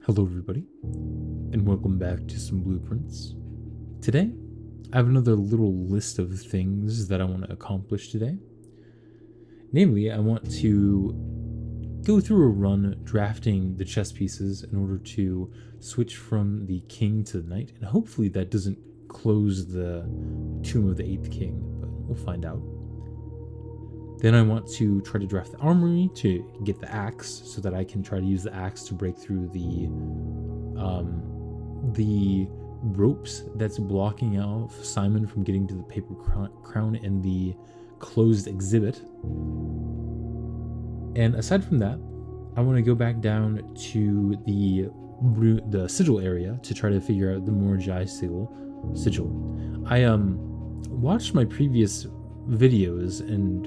Hello everybody, and welcome back to some blueprints. Today, I have another little list of things that I want to accomplish today. Namely, I want to go through a run drafting the chess pieces in order to switch from the king to the knight, and hopefully that doesn't close the tomb of the 8th king, but we'll find out. Then I want to try to draft the armory to get the axe so that I can try to use the axe to break through the ropes that's blocking out Simon from getting to the paper crown in the closed exhibit. And aside from that, I want to go back down to the sigil area to try to figure out the Morajai sigil. I watched my previous videos and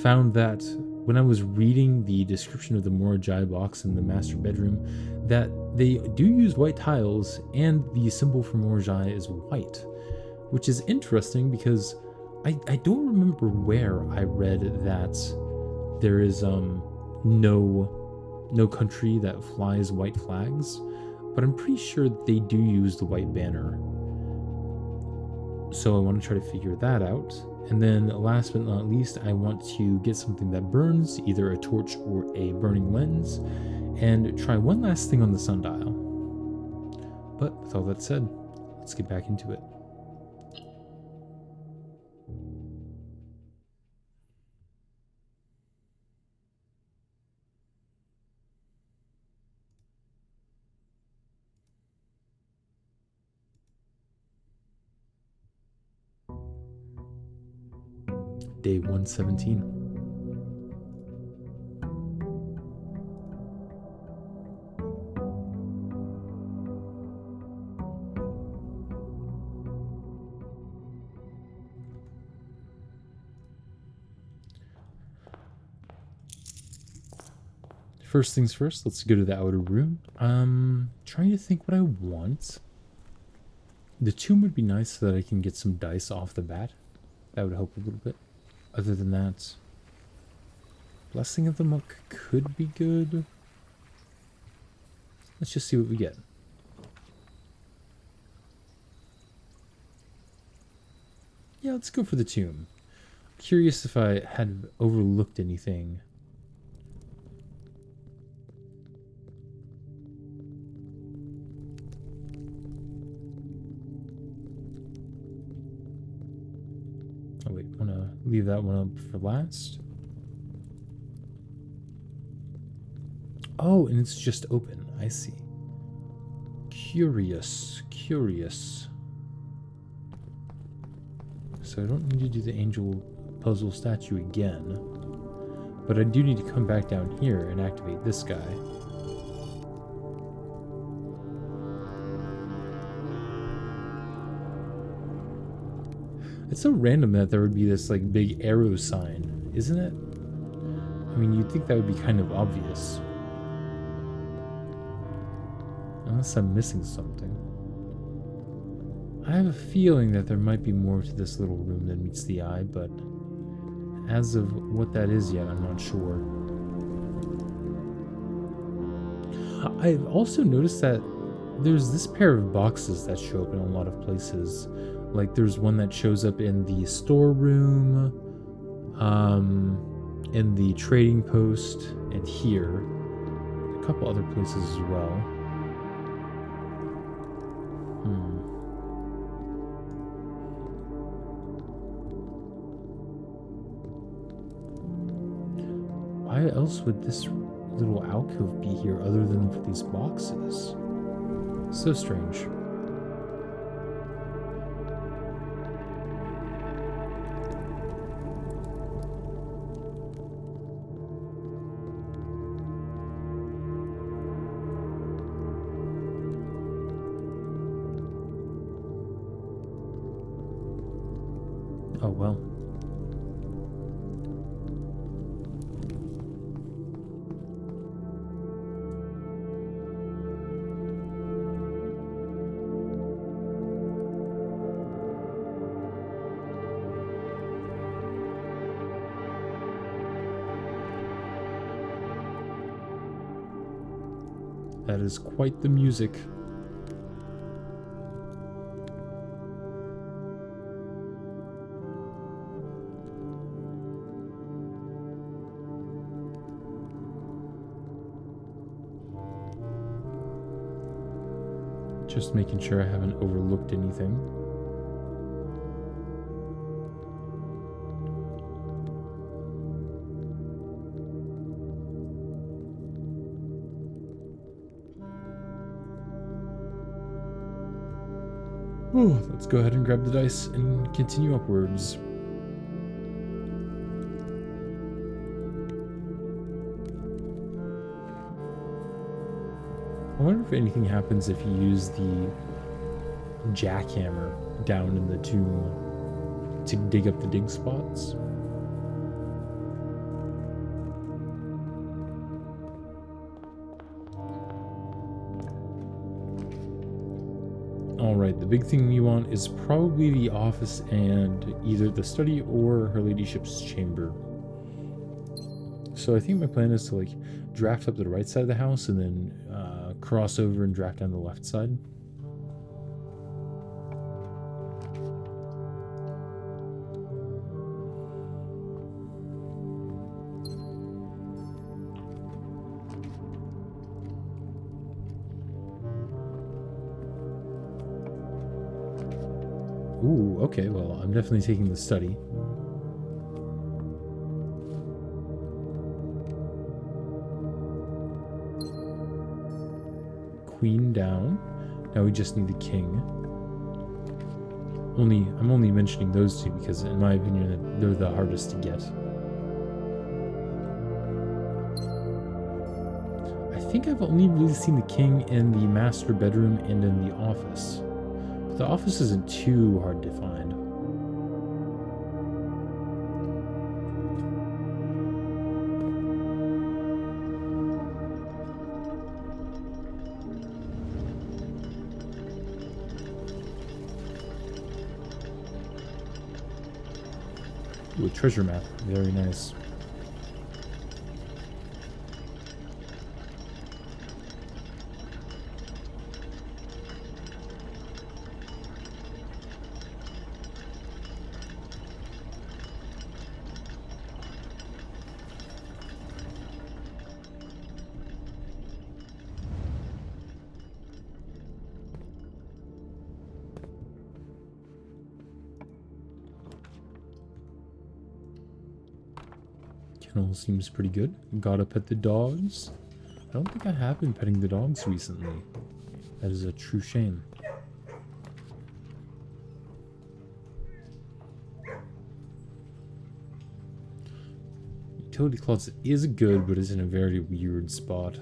found that when I was reading the description of the Morajai box in the master bedroom, that they do use white tiles and the symbol for Morajai is white, which is interesting because I don't remember where I read that there is no country that flies white flags, but I'm pretty sure they do use the white banner. So I want to try to figure that out. And then last but not least, I want to get something that burns, either a torch or a burning lens, and try one last thing on the sundial. But with all that said, let's get back into it. Day 117. First things first, let's go to the outer room. Trying to think what I want. The tomb would be nice so that I can get some dice off the bat. That would help a little bit. Other than that, Blessing of the Monk could be good. Let's just see what we get. Yeah, let's go for the tomb. Curious if I had overlooked anything. Oh wait, want to leave that one up for last. Oh, and it's just open. I see. Curious. So I don't need to do the angel puzzle statue again, but I do need to come back down here and activate this guy. It's so random that there would be this like big arrow sign, isn't it? I mean, you'd think that would be kind of obvious. Unless I'm missing something. I have a feeling that there might be more to this little room than meets the eye, but as of what that is yet, I'm not sure. I've also noticed that there's this pair of boxes that show up in a lot of places. Like there's one that shows up in the storeroom, in the trading post, and here. A couple other places as well. Why else would this little alcove be here other than for these boxes? So strange. Oh well. That is quite the music. Just making sure I haven't overlooked anything. Let's go ahead and grab the dice and continue upwards. I wonder if anything happens if you use the jackhammer down in the tomb to dig up the dig spots. Alright, the big thing we want is probably the office and either the study or her ladyship's chamber. So I think my plan is to like draft up the right side of the house and then cross over and draft down the left side. Ooh, okay, well, I'm definitely taking the study. Queen down. Now we just need the king. I'm only mentioning those two because in my opinion they're the hardest to get. I think I've only really seen the king in the master bedroom and in the office. But the office isn't too hard to find. Ooh, a treasure map. Very nice. Kennel seems pretty good. Gotta pet the dogs. I don't think I have been petting the dogs recently. That is a true shame. Utility closet is good, but it's in a very weird spot.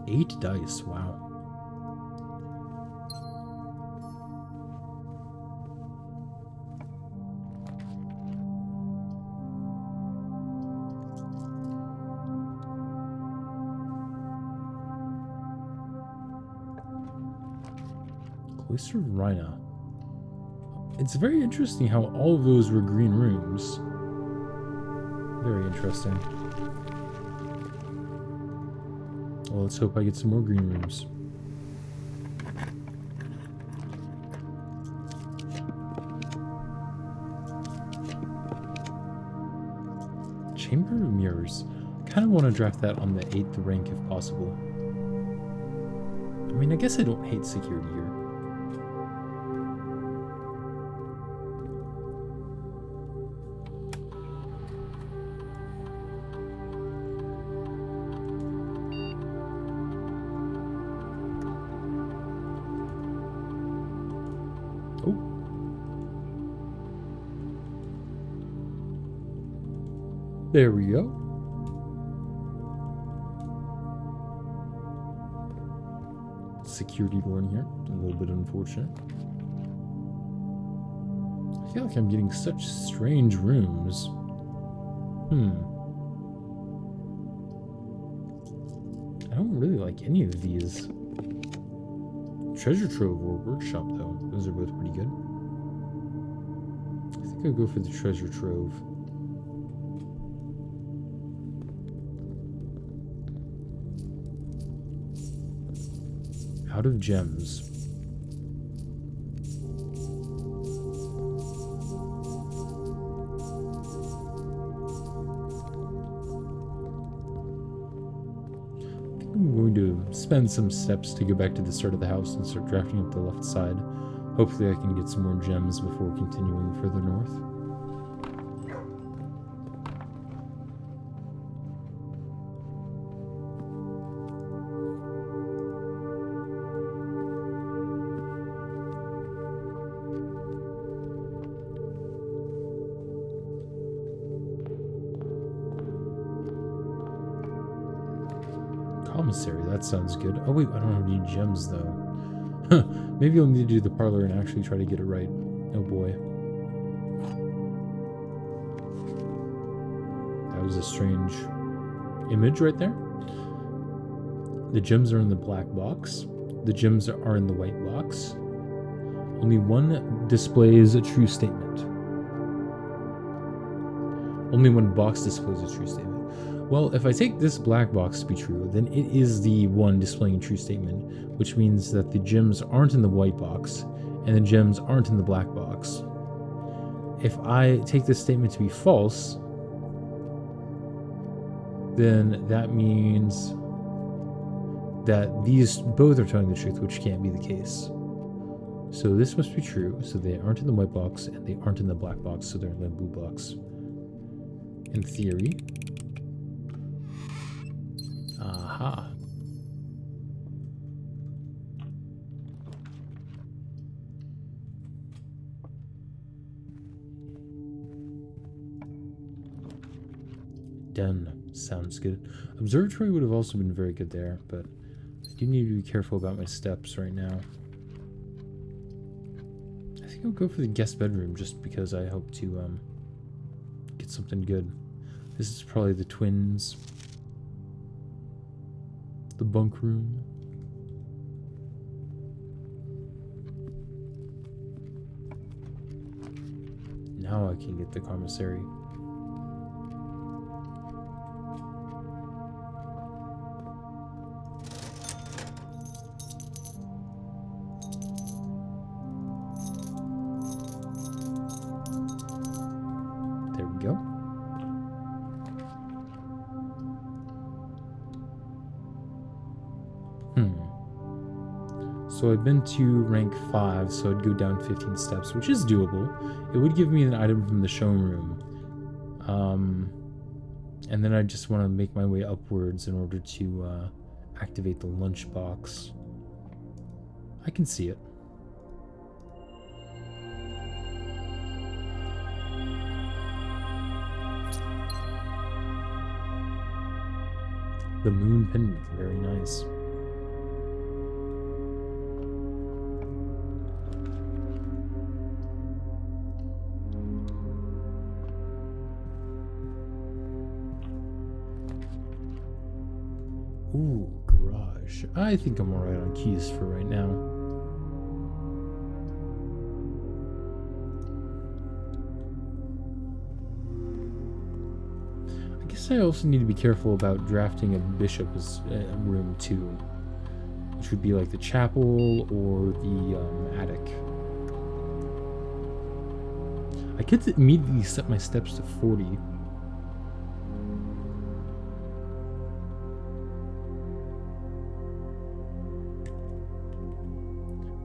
Eight dice, wow. Cloister of Rhina. It's very interesting how all of those were green rooms. Very interesting. Well, let's hope I get some more green rooms. Chamber of Mirrors. Kind of want to draft that on the 8th rank if possible. I mean, I guess I don't hate security here. There we go. Security door in here. A little bit unfortunate. I feel like I'm getting such strange rooms. I don't really like any of these. Treasure Trove or Workshop, though. Those are both pretty good. I think I'll go for the Treasure Trove. Out of gems. I'm going to spend some steps to go back to the start of the house and start drafting up the left side. Hopefully I can get some more gems before continuing further north. Commissary, that sounds good. Oh wait, I don't have any gems though. Maybe I'll need to do the parlor and actually try to get it right. Oh boy. That was a strange image right there. The gems are in the black box. The gems are in the white box. Only one displays a true statement. Only one box displays a true statement. Well, if I take this black box to be true, then it is the one displaying a true statement, which means that the gems aren't in the white box, and the gems aren't in the black box. If I take this statement to be false, then that means that these both are telling the truth, which can't be the case. So this must be true, so they aren't in the white box, and they aren't in the black box, so they're in the blue box. In theory. Aha. Done. Sounds good. Observatory would have also been very good there, but I do need to be careful about my steps right now. I think I'll go for the guest bedroom just because I hope to get something good. This is probably the twins. The bunk room. Now I can get the commissary. There we go. So I've been to rank 5, so I'd go down 15 steps, which is doable. It would give me an item from the showroom. And then I just want to make my way upwards in order to activate the lunchbox. I can see it. The moon pendant, very nice. Ooh, garage. I think I'm alright on keys for right now. I guess I also need to be careful about drafting a bishop's room too, which would be like the chapel or the attic. I could immediately set my steps to 40.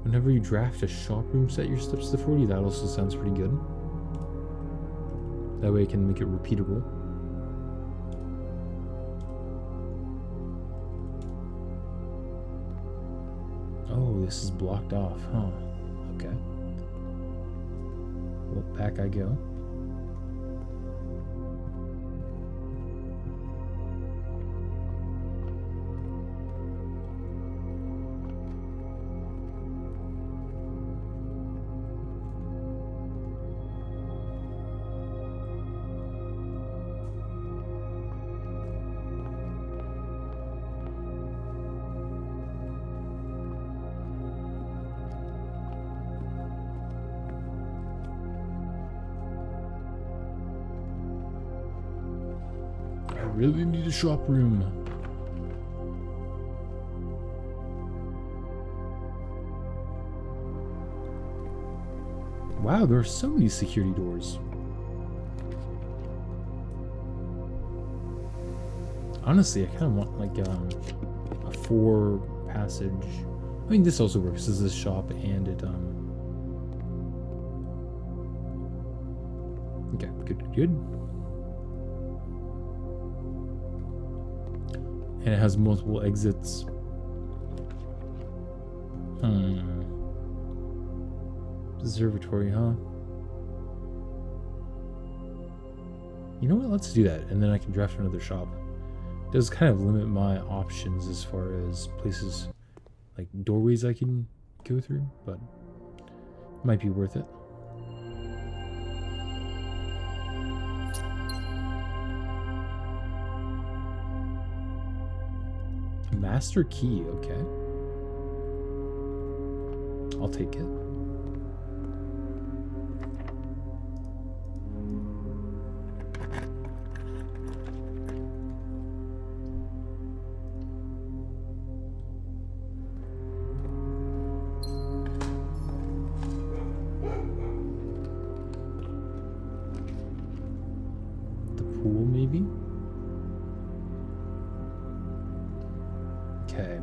Whenever you draft a shop room, set your steps to 40. That also sounds pretty good. That way I can make it repeatable. Oh, this is blocked off, huh? Okay. Well, back I go. I really need a shop room. Wow, there are so many security doors. Honestly, I kind of want like a 4-passage. I mean, this also works as a shop, and it okay, good. And it has multiple exits. Observatory, huh? You know what? Let's do that, and then I can draft another shop. It does kind of limit my options as far as places, like doorways I can go through, but it might be worth it. Master key, okay. I'll take it. The pool, maybe? Okay.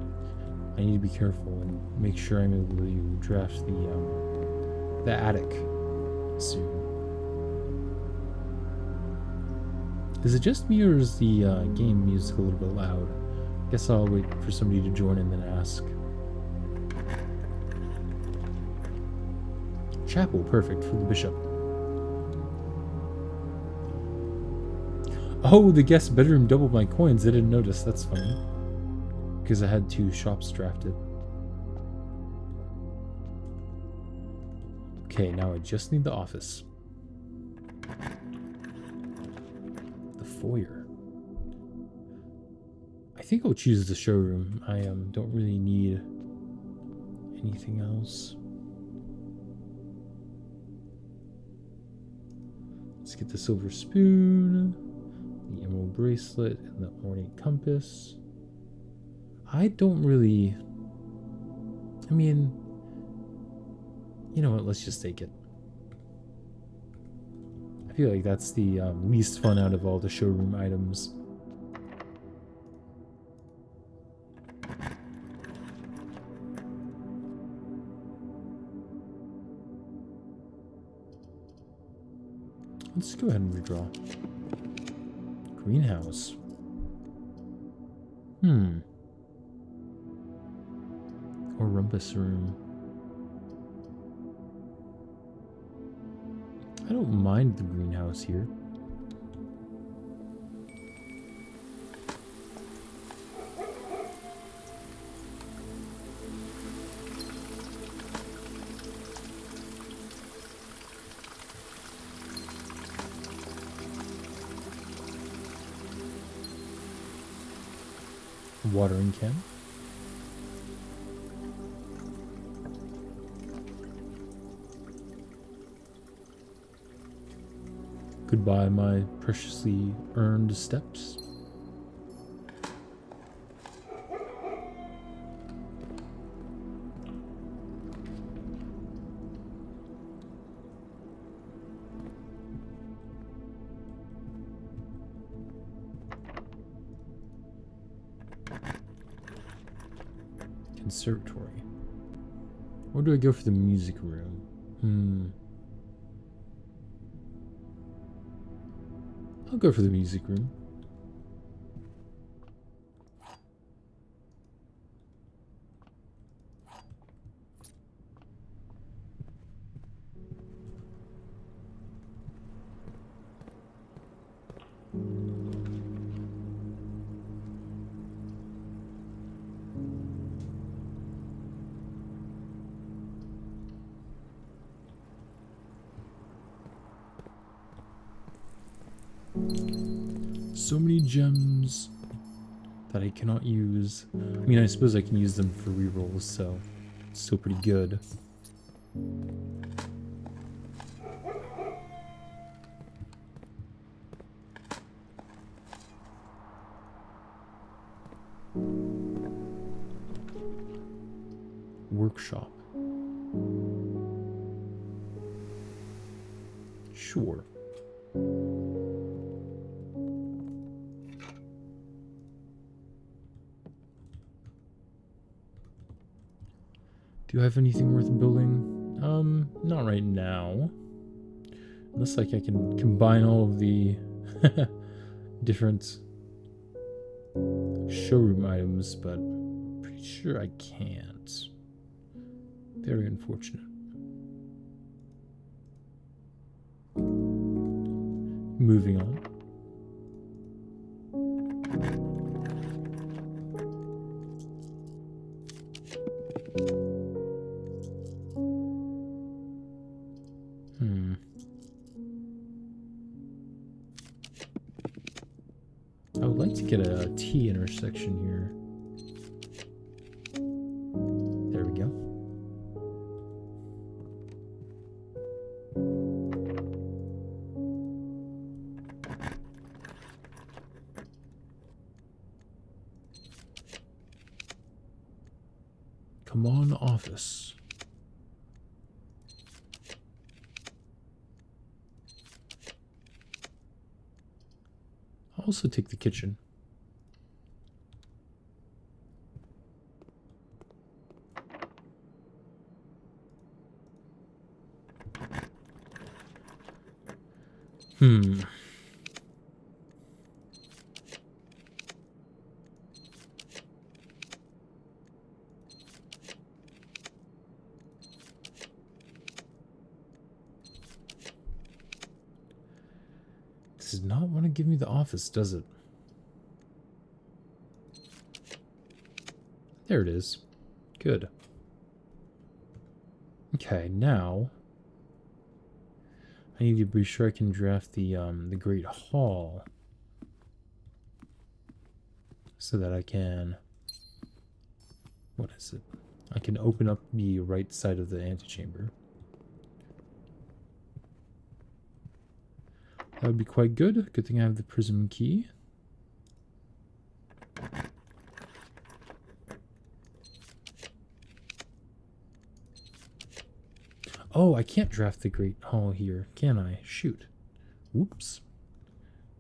I need to be careful and make sure I'm able to draft the attic soon. Is it just me, or is the game music a little bit loud? Guess I'll wait for somebody to join and then ask. Chapel, perfect for the bishop. Oh, the guest bedroom doubled my coins. I didn't notice. That's funny. Because I had 2 shops drafted. Okay, now I just need the office. The foyer. I think I'll choose the showroom. I don't really need anything else. Let's get the silver spoon, the emerald bracelet, and the ornate compass. I don't really... I mean... You know what, let's just take it. I feel like that's the least fun out of all the showroom items. Let's go ahead and redraw. Greenhouse. Or rumpus room. I don't mind the greenhouse here. Watering can. Goodbye, my preciously earned steps. Conservatory. Or do I go for the music room? I'll go for the music room. So many gems that I cannot use. I mean, I suppose I can use them for rerolls, so it's still pretty good. Workshop. Sure. Do you have anything worth building? Not right now. Looks like I can combine all of the different showroom items, but pretty sure I can't. Very unfortunate. Moving on. I would like to get a T intersection here. There we go. Come on, office. I'll also take the kitchen. This does not want to give me the office, does it? There it is. Good. Okay, now I need to be sure I can draft the Great Hall so that I can, what is it? I can open up the right side of the antechamber. That would be quite good. Good thing I have the prism key. Oh, I can't draft the Great Hall here, can I? Shoot. Whoops.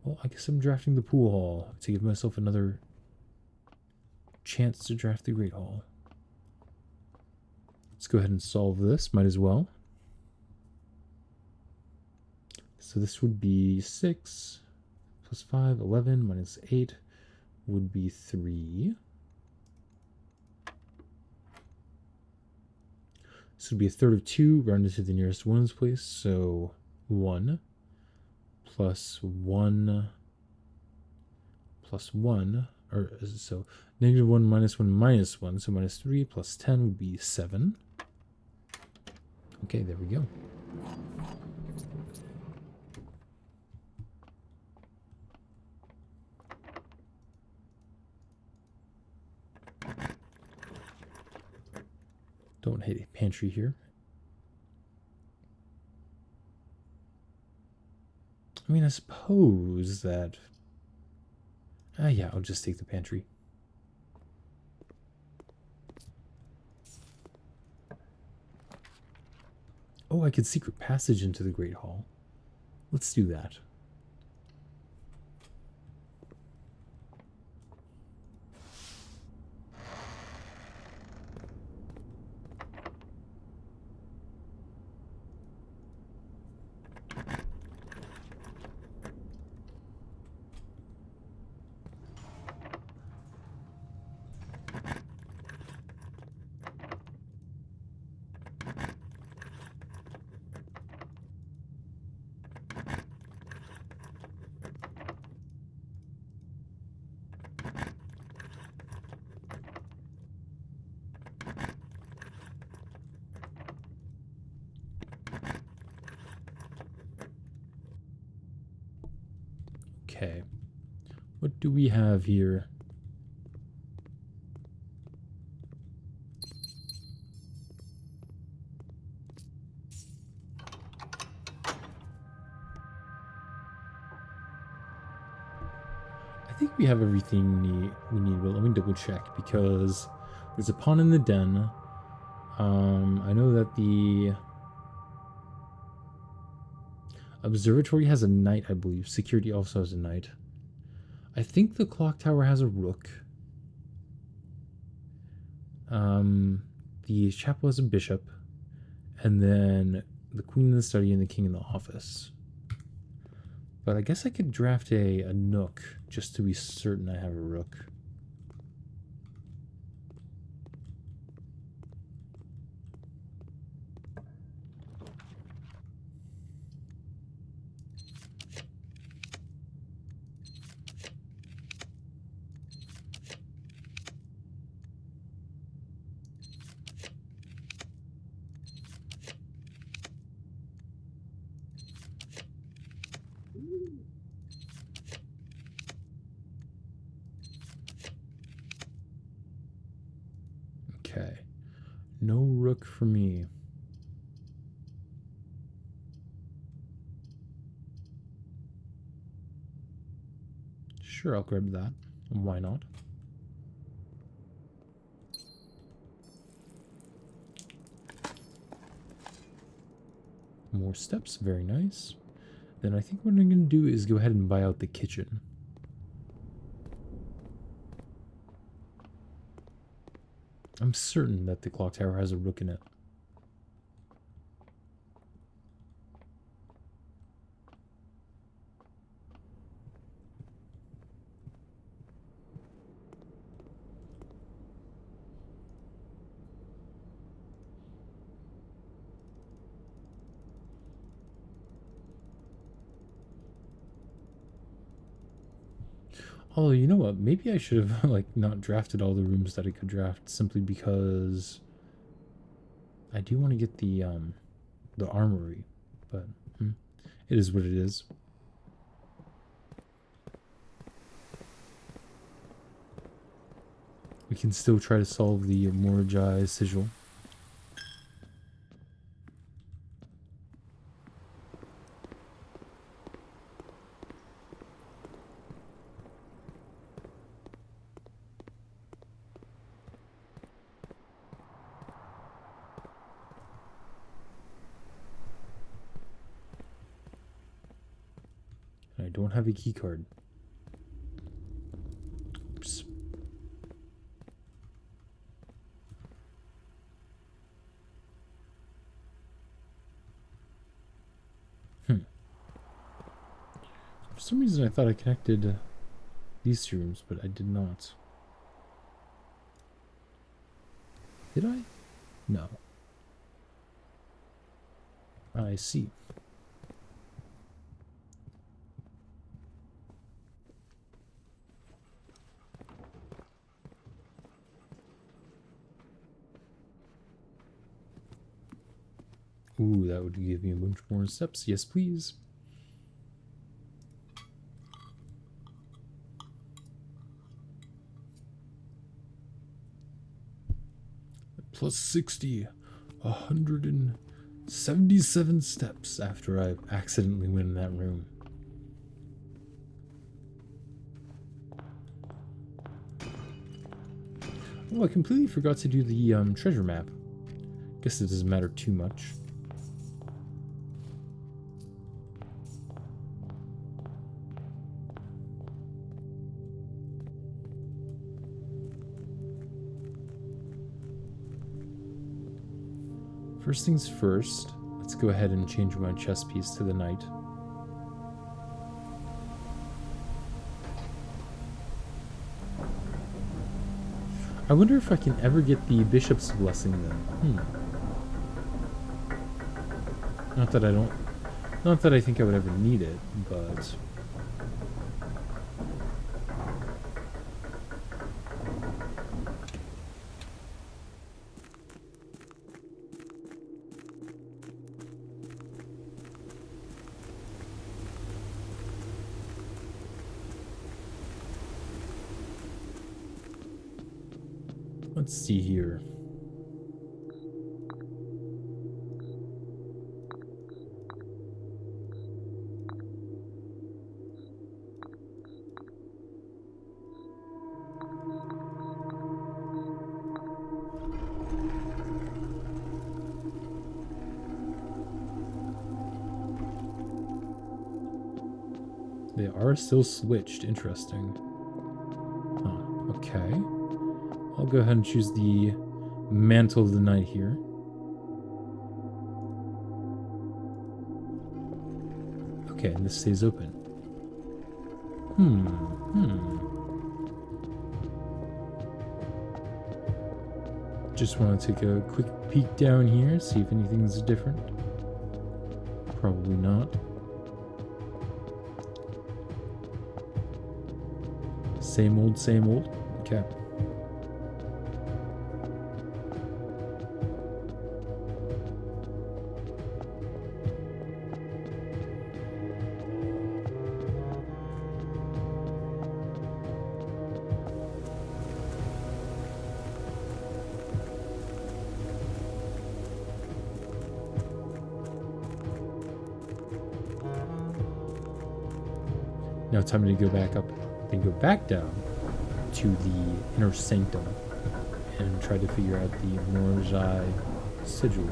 Well, I guess I'm drafting the Pool Hall to give myself another chance to draft the Great Hall. Let's go ahead and solve this. Might as well. So this would be 6 plus 5, 11 minus 8 would be 3. This would be a third of 2 rounded to the nearest ones place. So 1 plus 1 plus 1, or so negative 1 minus 1 minus 1. So minus 3 plus 10 would be 7. Okay, there we go. Don't hit a pantry here. I mean, I suppose that... yeah, I'll just take the pantry. Oh, I could secret passage into the Great Hall. Let's do that. Okay, what do we have here? I think we have everything we need, but let me double check because there's a pawn in the den. I know that the... Observatory has a knight, I believe. Security also has a knight. I think the clock tower has a rook. The chapel has a bishop. And then the queen in the study and the king in the office. But I guess I could draft a nook just to be certain I have a rook. Okay. No rook for me. Sure, I'll grab that. Why not? More steps, very nice. Then I think what I'm going to do is go ahead and buy out the kitchen. I'm certain that the clock tower has a rook in it. Although, you know what? Maybe I should have like not drafted all the rooms that I could draft simply because I do want to get the armory, but it is what it is. We can still try to solve the Morajai sigil. I don't have a key card. Oops. For some reason I thought I connected these two rooms, but I did not. Did I? No. I see. Ooh, that would give me a bunch more steps. Yes, please. Plus 60. 177 steps after I accidentally went in that room. Oh, I completely forgot to do the treasure map. Guess it doesn't matter too much. First things first, let's go ahead and change my chess piece to the knight. I wonder if I can ever get the bishop's blessing then. Not that I think I would ever need it, but let's see here. They are still switched. Interesting. Huh. Okay. I'll go ahead and choose the Mantle of the Night here. Okay, and this stays open. Just want to take a quick peek down here, see if anything's different. Probably not. Same old, same old. Okay. Now time to go back up, then go back down to the inner sanctum and try to figure out the Morjai sigil.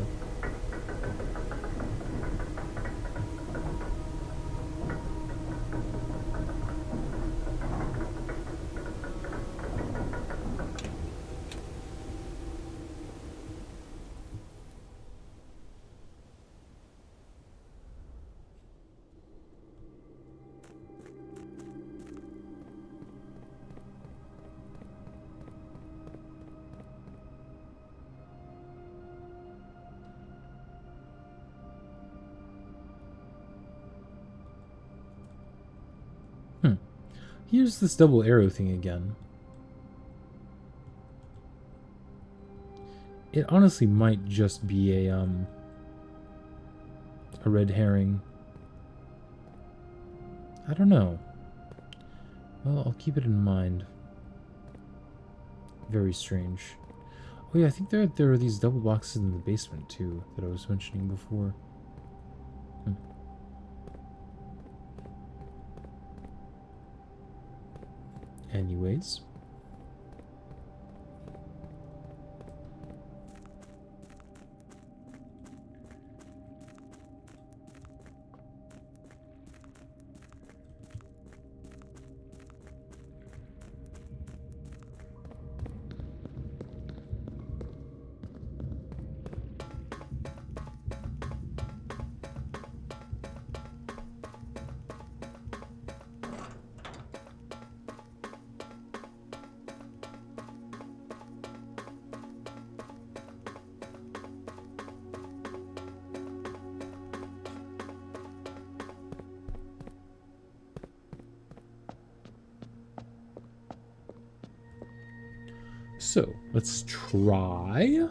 Here's this double arrow thing again. It honestly might just be a red herring. I don't know. Well, I'll keep it in mind. Very strange. Oh yeah, I think there are these double boxes in the basement too that I was mentioning before. Anyways. So, let's try.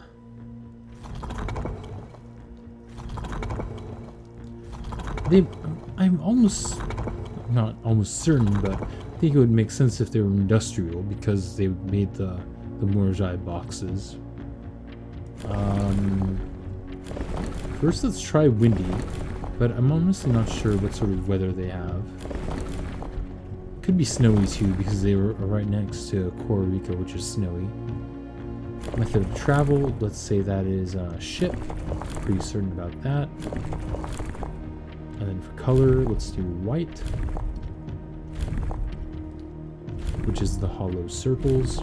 I'm almost, not almost certain, but I think it would make sense if they were industrial because they made the Morjai boxes. First, let's try windy, but I'm honestly not sure what sort of weather they have. Could be snowy too because they were right next to Costa Rica, which is snowy. Method of travel, let's say that is ship. Pretty certain about that. And then for color, let's do white, which is the hollow circles.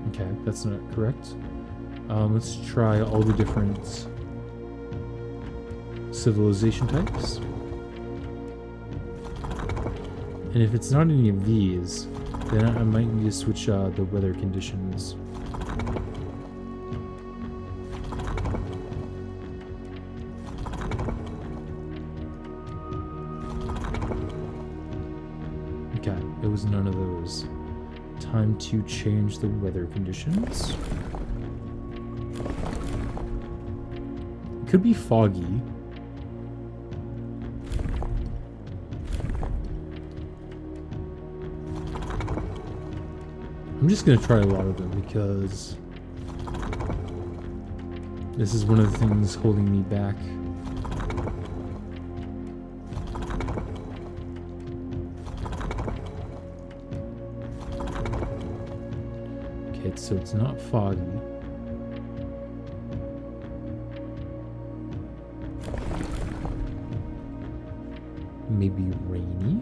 Okay, that's not correct. Let's try all the different civilization types. And if it's not any of these, then I might need to switch the weather conditions. Okay, it was none of those. Time to change the weather conditions. It could be foggy. I'm just going to try a lot of them because this is one of the things holding me back. Okay, so it's not foggy. Maybe rainy?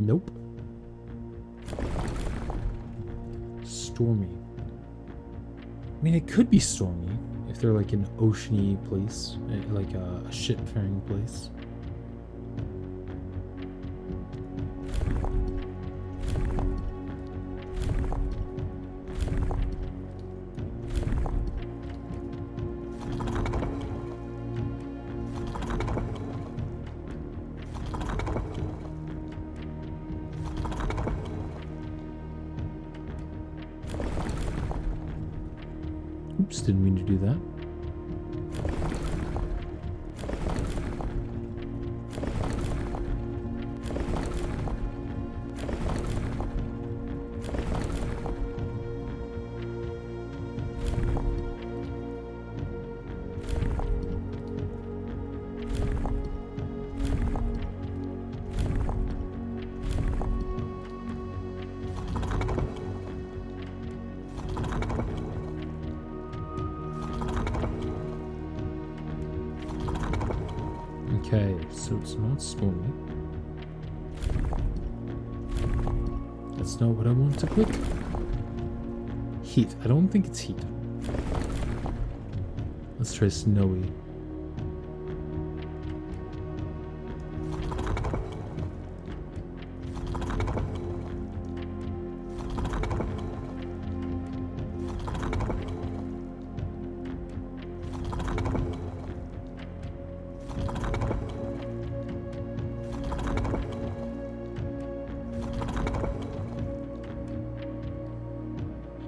Nope. Stormy. I mean, it could be stormy if they're like an oceany place, like a ship-faring place. Oops, didn't mean to do that. Okay, so it's not stormy. That's not what I want to click. Heat. I don't think it's heat. Let's try snowy.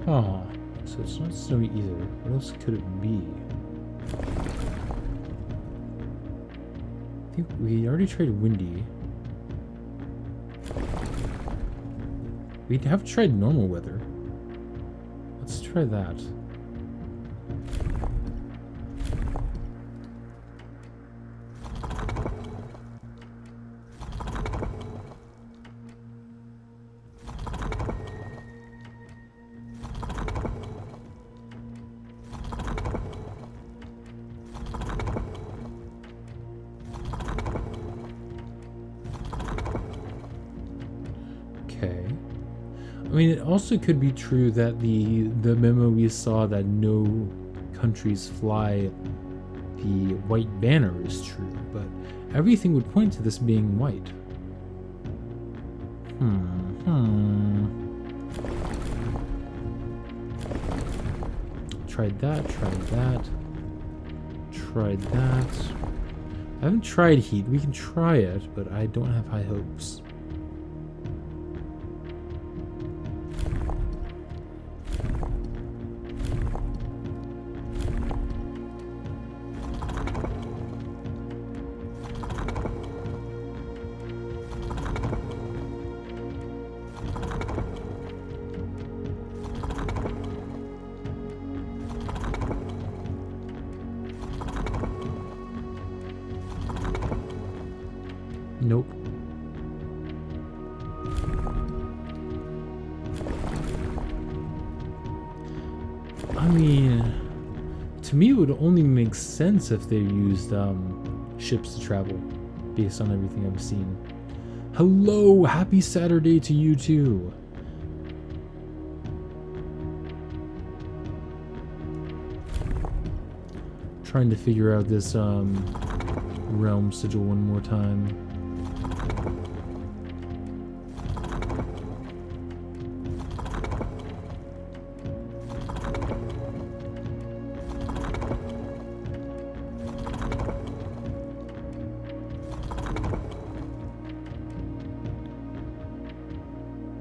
Oh, so it's not snowy either. What else could it be? I think we already tried windy. We have tried normal weather. Let's try that. Okay. I mean, it also could be true that the memo we saw that no countries fly the white banner is true, but everything would point to this being white. Tried that, tried that, tried that. I haven't tried heat. We can try it, but I don't have high hopes. Nope. I mean, to me it would only make sense if they used ships to travel, based on everything I've seen. Hello, happy Saturday to you too. Trying to figure out this realm sigil one more time.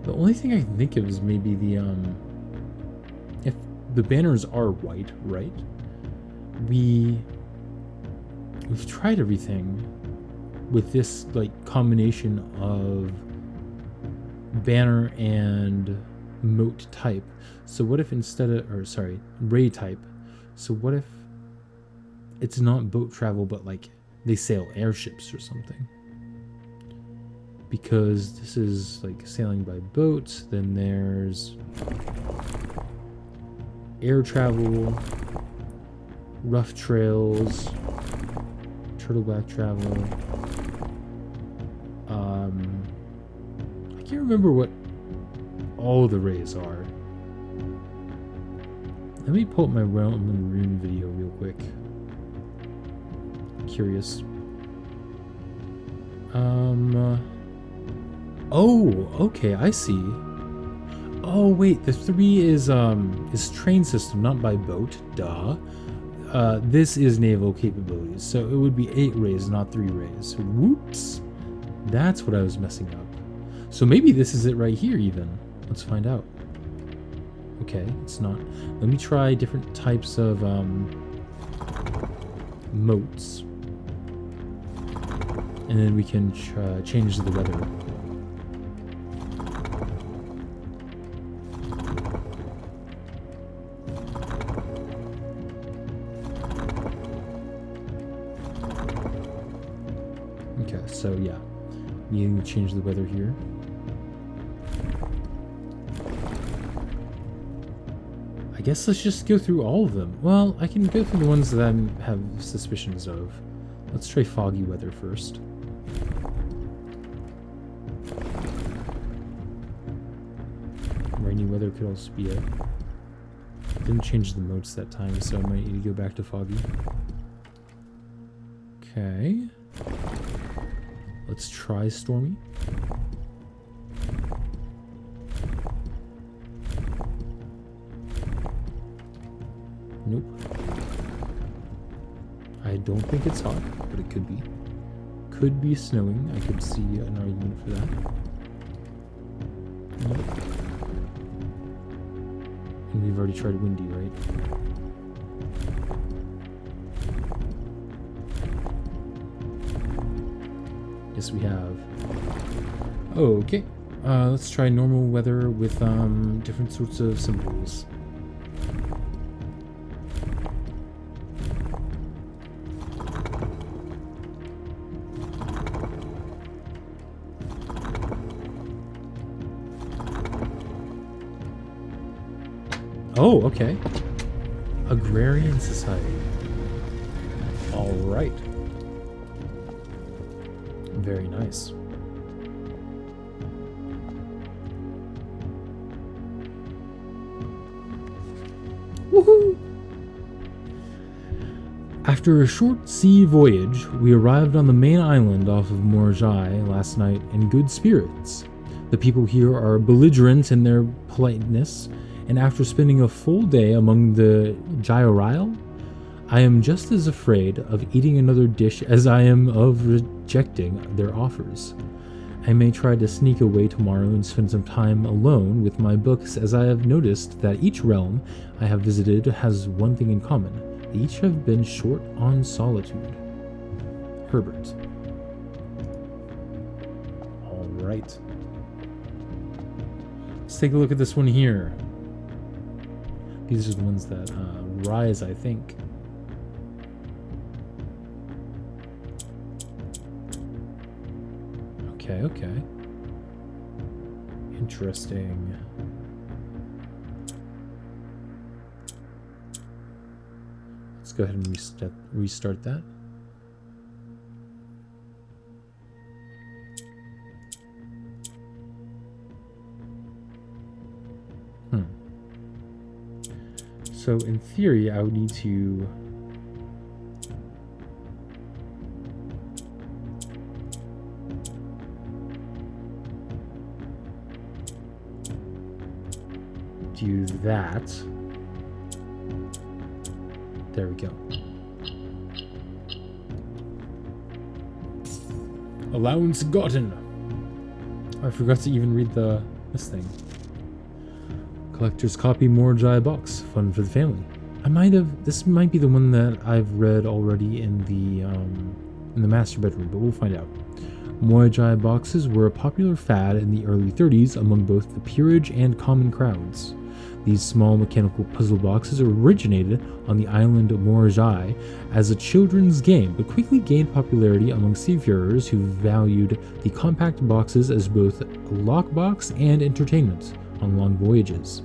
The only thing I can think of is maybe the if the banners are white, right? We've tried everything. with this like combination of banner and moat type. So what if instead of, or sorry, ray type. So what if it's not boat travel, but like they sail airships or something? Because this is like sailing by boats, then there's air travel, rough trails, turtleback travel. I can't remember what all the rays are. Let me pull up my Realm and Rune video real quick. Curious. Oh, okay, I see. Oh wait, the 3 is train system, not by boat. Duh. This is naval capabilities, so it would be 8 rays, not 3 rays. Whoops. That's what I was messing up. So maybe this is it right here even. Let's find out. Okay, it's not. Let me try different types of moats. And then we can change the weather. Okay, so yeah, needing to change the weather here. I guess let's just go through all of them. Well, I can go through the ones that I have suspicions of. Let's try foggy weather first. Rainy weather could also be it. Didn't change the modes that time, so I might need to go back to foggy. Okay. Let's try stormy. Nope. I don't think it's hot, but it could be. Could be snowing. I could see an argument for that. Nope. And we've already tried windy, right? Yes, we have. Oh, okay. Let's try normal weather with different sorts of symbols. Oh, okay. Agrarian society. All right. Very nice. Woohoo! After a short sea voyage, we arrived on the main island off of Morjai last night in good spirits. The people here are belligerent in their politeness, and after spending a full day among the Gyroile, I am just as afraid of eating another dish as I am of rejecting their offers. I may try to sneak away tomorrow and spend some time alone with my books, as I have noticed that each realm I have visited has one thing in common. They each have been short on solitude. Herbert. Alright. Let's take a look at this one here. These are the ones that rise, I think. Okay, okay. Interesting. Let's go ahead and restart that. So in theory, I would need to do that. There we go. Allowance gotten. I forgot to even read this thing. Collector's copy Morjai box. Fun for the family. This might be the one that I've read already in the in the master bedroom, but we'll find out. Morajai boxes were a popular fad in the early 30s among both the peerage and common crowds. These small mechanical puzzle boxes originated on the island of Morajai as a children's game, but quickly gained popularity among seafarers who valued the compact boxes as both a lockbox and entertainment on long voyages.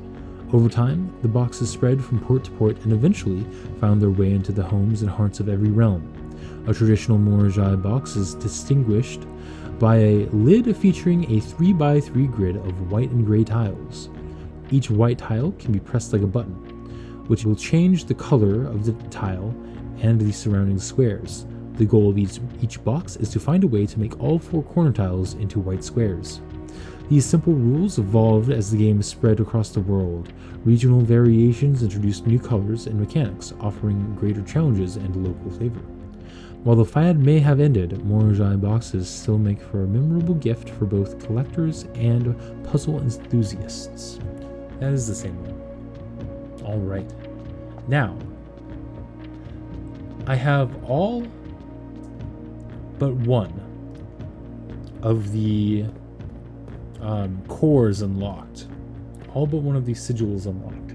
Over time, the boxes spread from port to port and eventually found their way into the homes and hearts of every realm. A traditional Morajai box is distinguished by a lid featuring a 3x3 grid of white and gray tiles. Each white tile can be pressed like a button, which will change the color of the tile and the surrounding squares. The goal of each box is to find a way to make all 4 corner tiles into white squares. These simple rules evolved as the game spread across the world. Regional variations introduced new colors and mechanics, offering greater challenges and local flavor. While the fad may have ended, Morajai boxes still make for a memorable gift for both collectors and puzzle enthusiasts. That is the same one. Alright. Now, I have all but one of the cores unlocked. All but one of these sigils unlocked.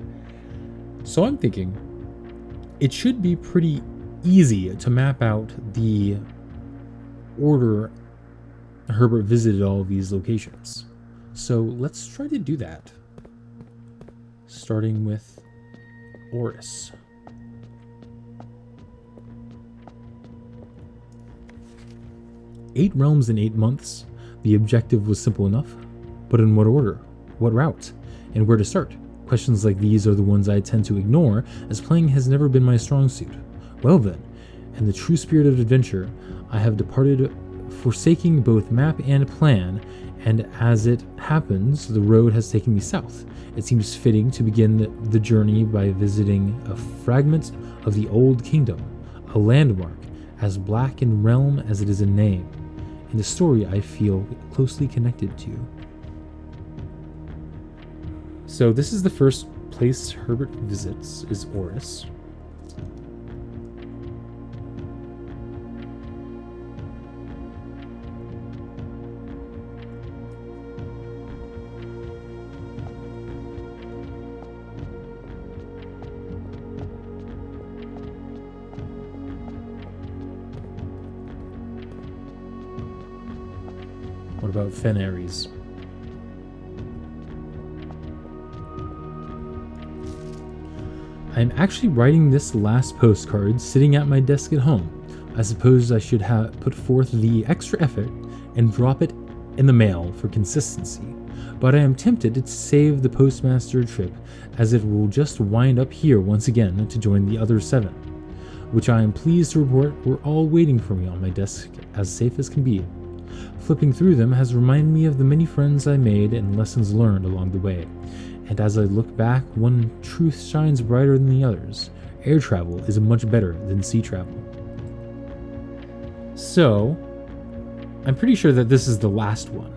So I'm thinking it should be pretty easy to map out the order Herbert visited all of these locations. So let's try to do that. Starting with Oris. Eight realms in 8 months. The objective was simple enough, but in what order? What route? And where to start? Questions like these are the ones I tend to ignore, as playing has never been my strong suit. Well then, in the true spirit of adventure, I have departed, forsaking both map and plan, and as it happens, the road has taken me south. It seems fitting to begin the journey by visiting a fragment of the Old Kingdom, a landmark as black in realm as it is in name, and a story I feel closely connected to. So this is the first place Herbert visits, is Oris. What about Fenaries? I'm actually writing this last postcard sitting at my desk at home. I suppose I should have put forth the extra effort and drop it in the mail for consistency, but I am tempted to save the postmaster trip, as it will just wind up here once again to join the other 7, which I am pleased to report were all waiting for me on my desk as safe as can be. Flipping through them has reminded me of the many friends I made and lessons learned along the way, and as I look back, one truth shines brighter than the others. Air travel is much better than sea travel. So, I'm pretty sure that this is the last one,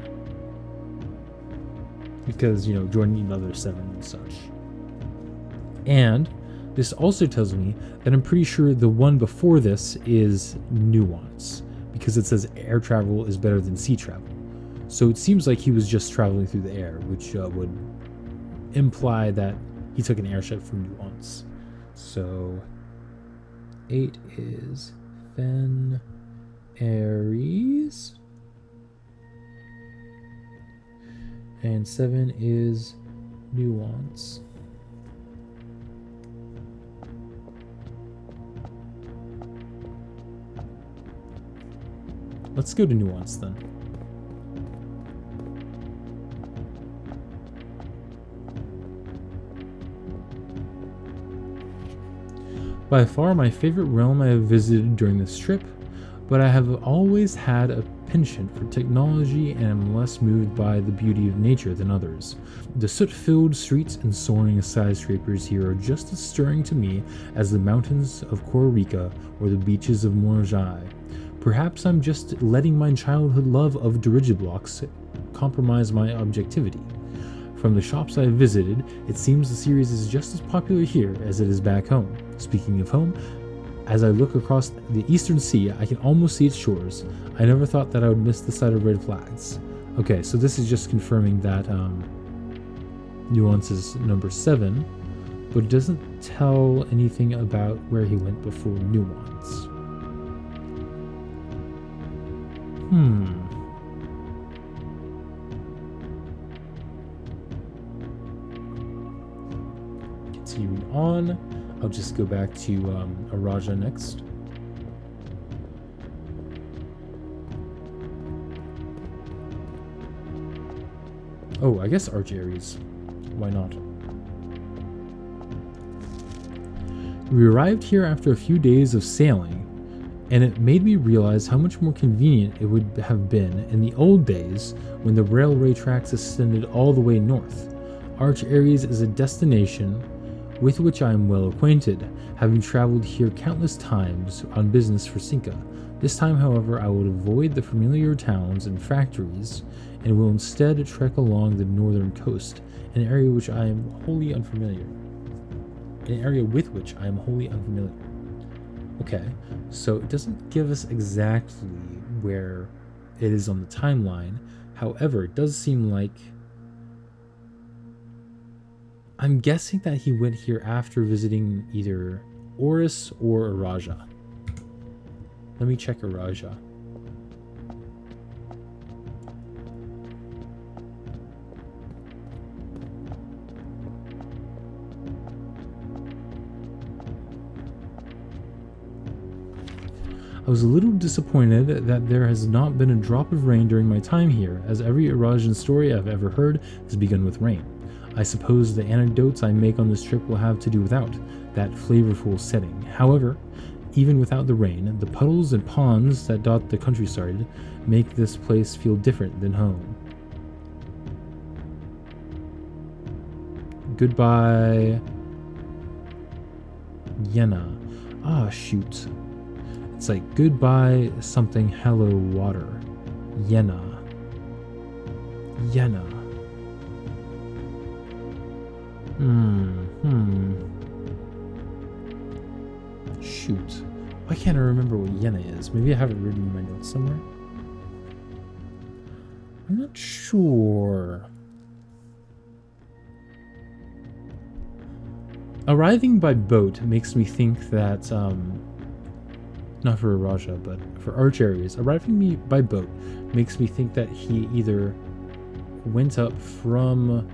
because, joining the other 7 and such. And this also tells me that I'm pretty sure the one before this is Nuance, because it says air travel is better than sea travel. So it seems like he was just traveling through the air, which would imply that he took an airship from Nuance. So 8 is Fenaries, and 7 is Nuance. Let's go to Nuance then. By far my favorite realm I have visited during this trip, but I have always had a penchant for technology and am less moved by the beauty of nature than others. The soot-filled streets and soaring skyscrapers here are just as stirring to me as the mountains of Kororika or the beaches of Morajai. Perhaps I'm just letting my childhood love of dirigiblocks compromise my objectivity. From the shops I have visited, it seems the series is just as popular here as it is back home. Speaking of home, As I look across the eastern sea, I can almost see its shores. I never thought that I would miss the sight of red flags. Okay, so this is just confirming that nuance is number 7, but it doesn't tell anything about where he went before nuance. Continuing on, I'll just go back to Araja next. Oh, I guess Arch Ares. Why not? We arrived here after a few days of sailing, and it made me realize how much more convenient it would have been in the old days when the railway tracks extended all the way north. Arch Ares is a destination with which I am well acquainted, having traveled here countless times on business for Cinca. This time, however, I will avoid the familiar towns and factories, and will instead trek along the northern coast, an area which I am wholly unfamiliar. Okay, so it doesn't give us exactly where it is on the timeline. However, it does seem like, I'm guessing that he went here after visiting either Oris or Araja. Let me check Araja. I was a little disappointed that there has not been a drop of rain during my time here, as every Arajan story I've ever heard has begun with rain. I suppose the anecdotes I make on this trip will have to do without that flavorful setting. However, even without the rain, the puddles and ponds that dot the countryside make this place feel different than home. Goodbye, Yena. Ah, shoot. It's like goodbye something hello water. Yena. Shoot. Why can't I remember what Yena is? Maybe I have it written in my notes somewhere. I'm not sure. Arriving by boat makes me think that, not for Raja, but for Arch Ares, arriving by boat makes me think that he either went up from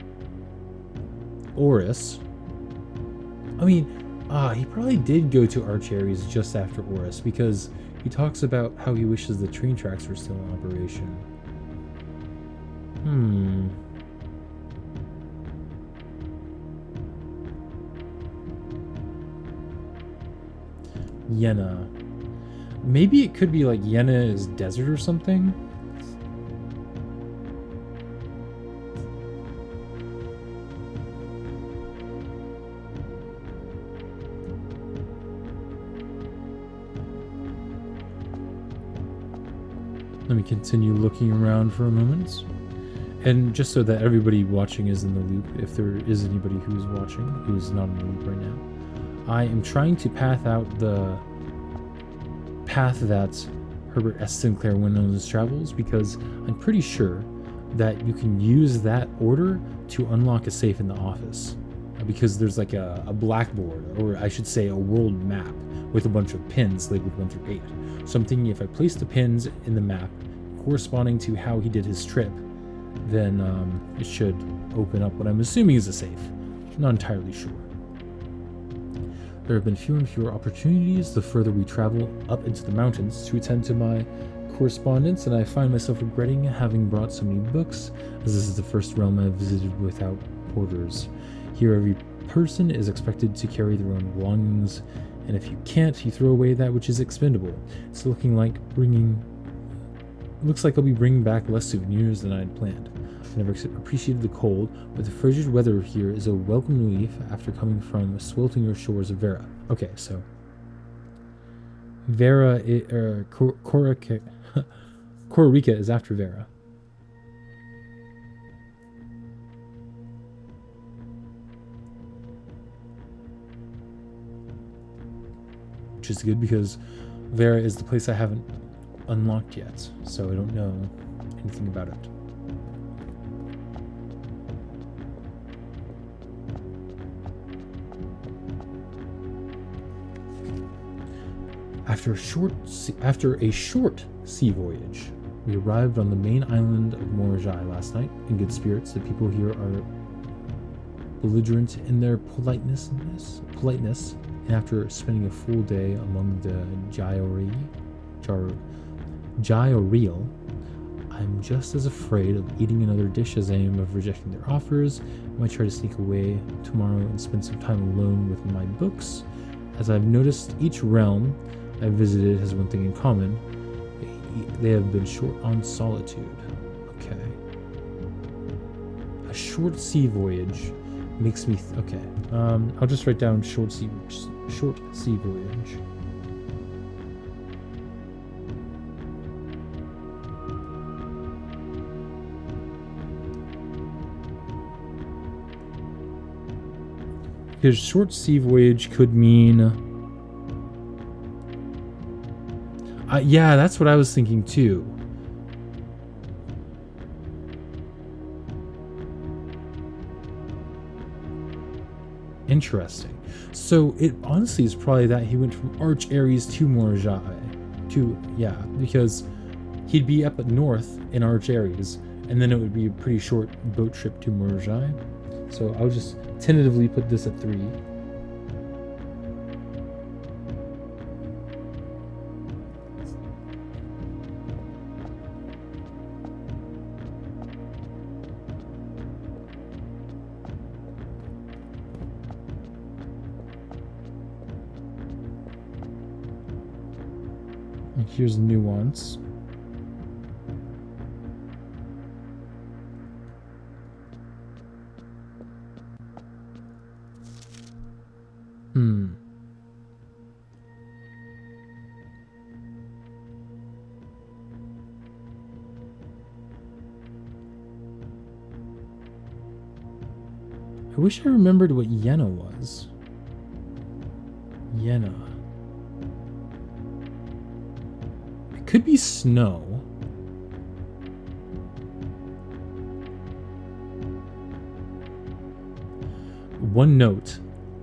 Oris. I mean, he probably did go to Arch Ares just after Oris, because he talks about how he wishes the train tracks were still in operation. Yena. Maybe it could be like Yena is desert or something? Let me continue looking around for a moment. And just so that everybody watching is in the loop, if there is anybody who's watching who's not in the loop right now, I am trying to path out the path that Herbert S. Sinclair went on his travels, because I'm pretty sure that you can use that order to unlock a safe in the office, because there's like a blackboard, or I should say a world map with a bunch of pins labeled 1 through 8. So I'm thinking if I place the pins in the map corresponding to how he did his trip, then it should open up what I'm assuming is a safe. I'm not entirely sure. There have been fewer and fewer opportunities the further we travel up into the mountains to attend to my correspondence, and I find myself regretting having brought so many books, as this is the first realm I've visited without porters. Here every person is expected to carry their own belongings, and if you can't, you throw away that which is expendable. It's looks like I'll be bringing back less souvenirs than I had planned. I never appreciated the cold, but the frigid weather here is a welcome relief after coming from the sweltering shores of Vera. Okay, so Vera, Kororika is after Vera. Which which is good because Vera is the place I haven't unlocked yet, so I don't know anything about it. After a short sea voyage, we arrived on the main island of Morajai last night in good spirits. The people here are belligerent in their politeness, and after spending a full day among the Gyoriel, I'm just as afraid of eating another dish as I am of rejecting their offers. I might try to sneak away tomorrow and spend some time alone with my books. As I've noticed, each realm I've visited has one thing in common. They have been short on solitude. Okay. A short sea voyage makes me... okay. I'll just write down short sea voyage. Because short sea voyage could mean... yeah, that's what I was thinking too. Interesting. So it honestly is probably that he went from Arch Aries to Morajai. Yeah, because he'd be up at north in Arch Aries, and then it would be a pretty short boat trip to Morajai. So I'll just tentatively put this at 3. And here's nuance. I wish I remembered what Yenna was. Yenna. It could be snow. One note.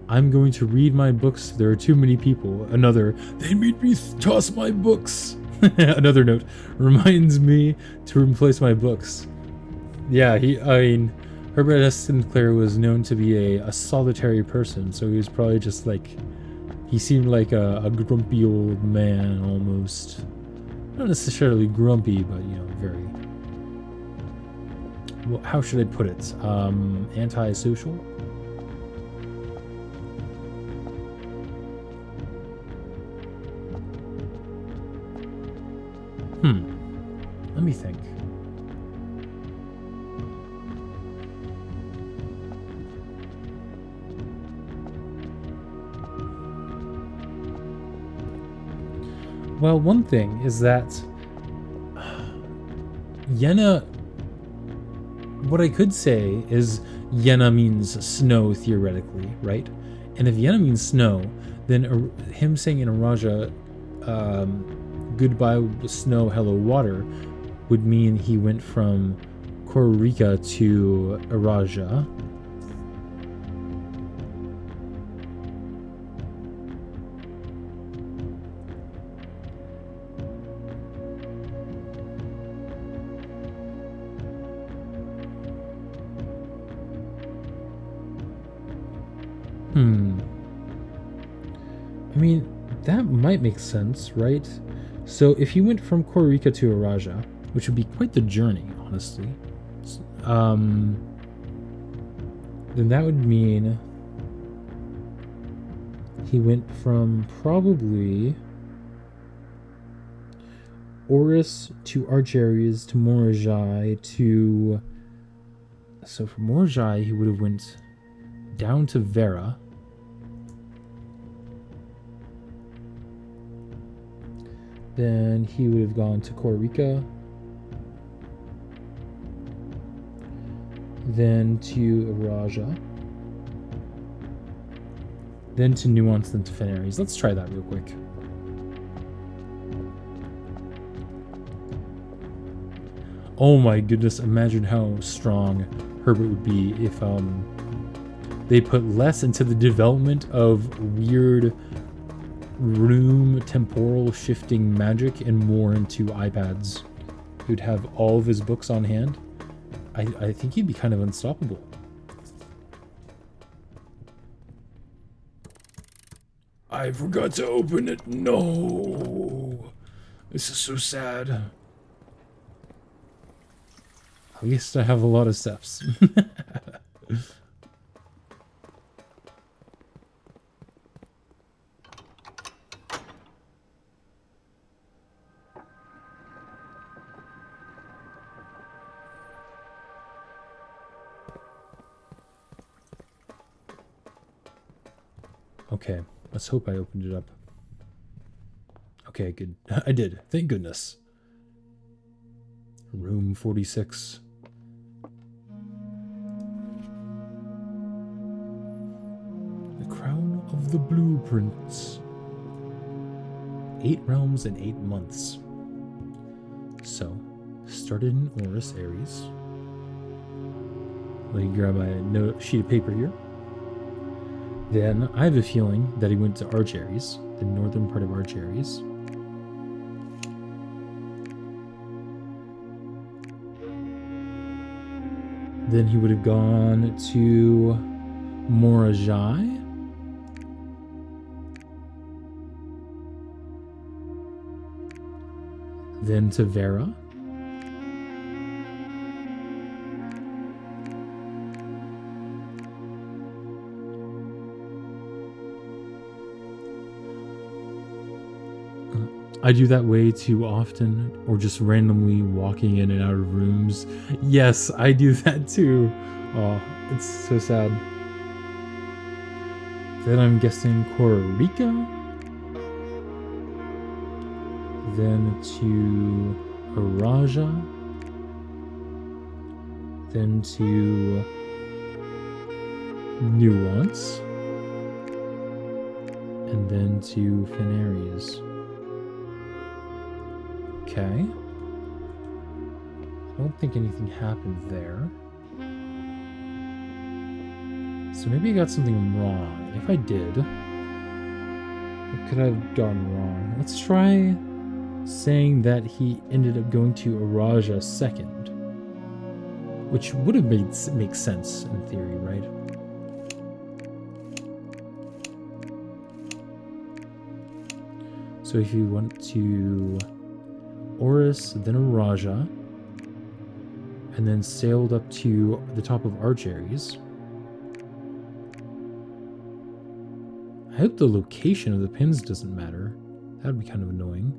I'm going to read my books. There are too many people. Another. They made me toss my books. Another note. Reminds me to replace my books. Yeah, Herbert S. Sinclair was known to be a solitary person, so he was probably just like, he seemed like a grumpy old man almost. Not necessarily grumpy, but, you know, very, well, how should I put it? Antisocial? Let me think. Well, one thing is that Yenna, what I could say is Yenna means snow theoretically, right? And if Yenna means snow, then him saying in Araja, goodbye snow, hello water, would mean he went from Kororika to Araja. I mean, that might make sense, right? So if he went from Kororika to Araja, which would be quite the journey, honestly, then that would mean he went from probably Oris to Archaries to Morajai to... So from Morajai, he would have went down to Vera. Then he would have gone to Kororika. Then to Araja. Then to Nuance, then to Fenares. Let's try that real quick. Oh my goodness, imagine how strong Herbert would be if they put less into the development of weird room temporal shifting magic and more into iPads. He would have all of his books on hand. I think he'd be kind of unstoppable. I forgot to open it. No. This is so sad. At least I have a lot of steps. Okay, let's hope I opened it up. Okay, good. I did. Thank goodness. Room 46. The Crown of the Blueprints. 8 realms in 8 months. So, started in Horus Aries. Let me grab my sheet of paper here. Then, I have a feeling that he went to Arch Aries, the northern part of Arch Aries. Then he would have gone to Morajai. Then to Vera. I do that way too often, or just randomly walking in and out of rooms. Yes, I do that too. Oh, it's so sad. Then I'm guessing Costa Rica. Then to Araja. Then to Nuance. And then to Fenaries. Okay. I don't think anything happened there. So maybe I got something wrong. If I did, what could I have done wrong? Let's try saying that he ended up going to Araja second. Which would have make sense in theory, right? So if you went to Horus, then Araja, and then sailed up to the top of Arch Aries. I hope the location of the pins doesn't matter. That would be kind of annoying.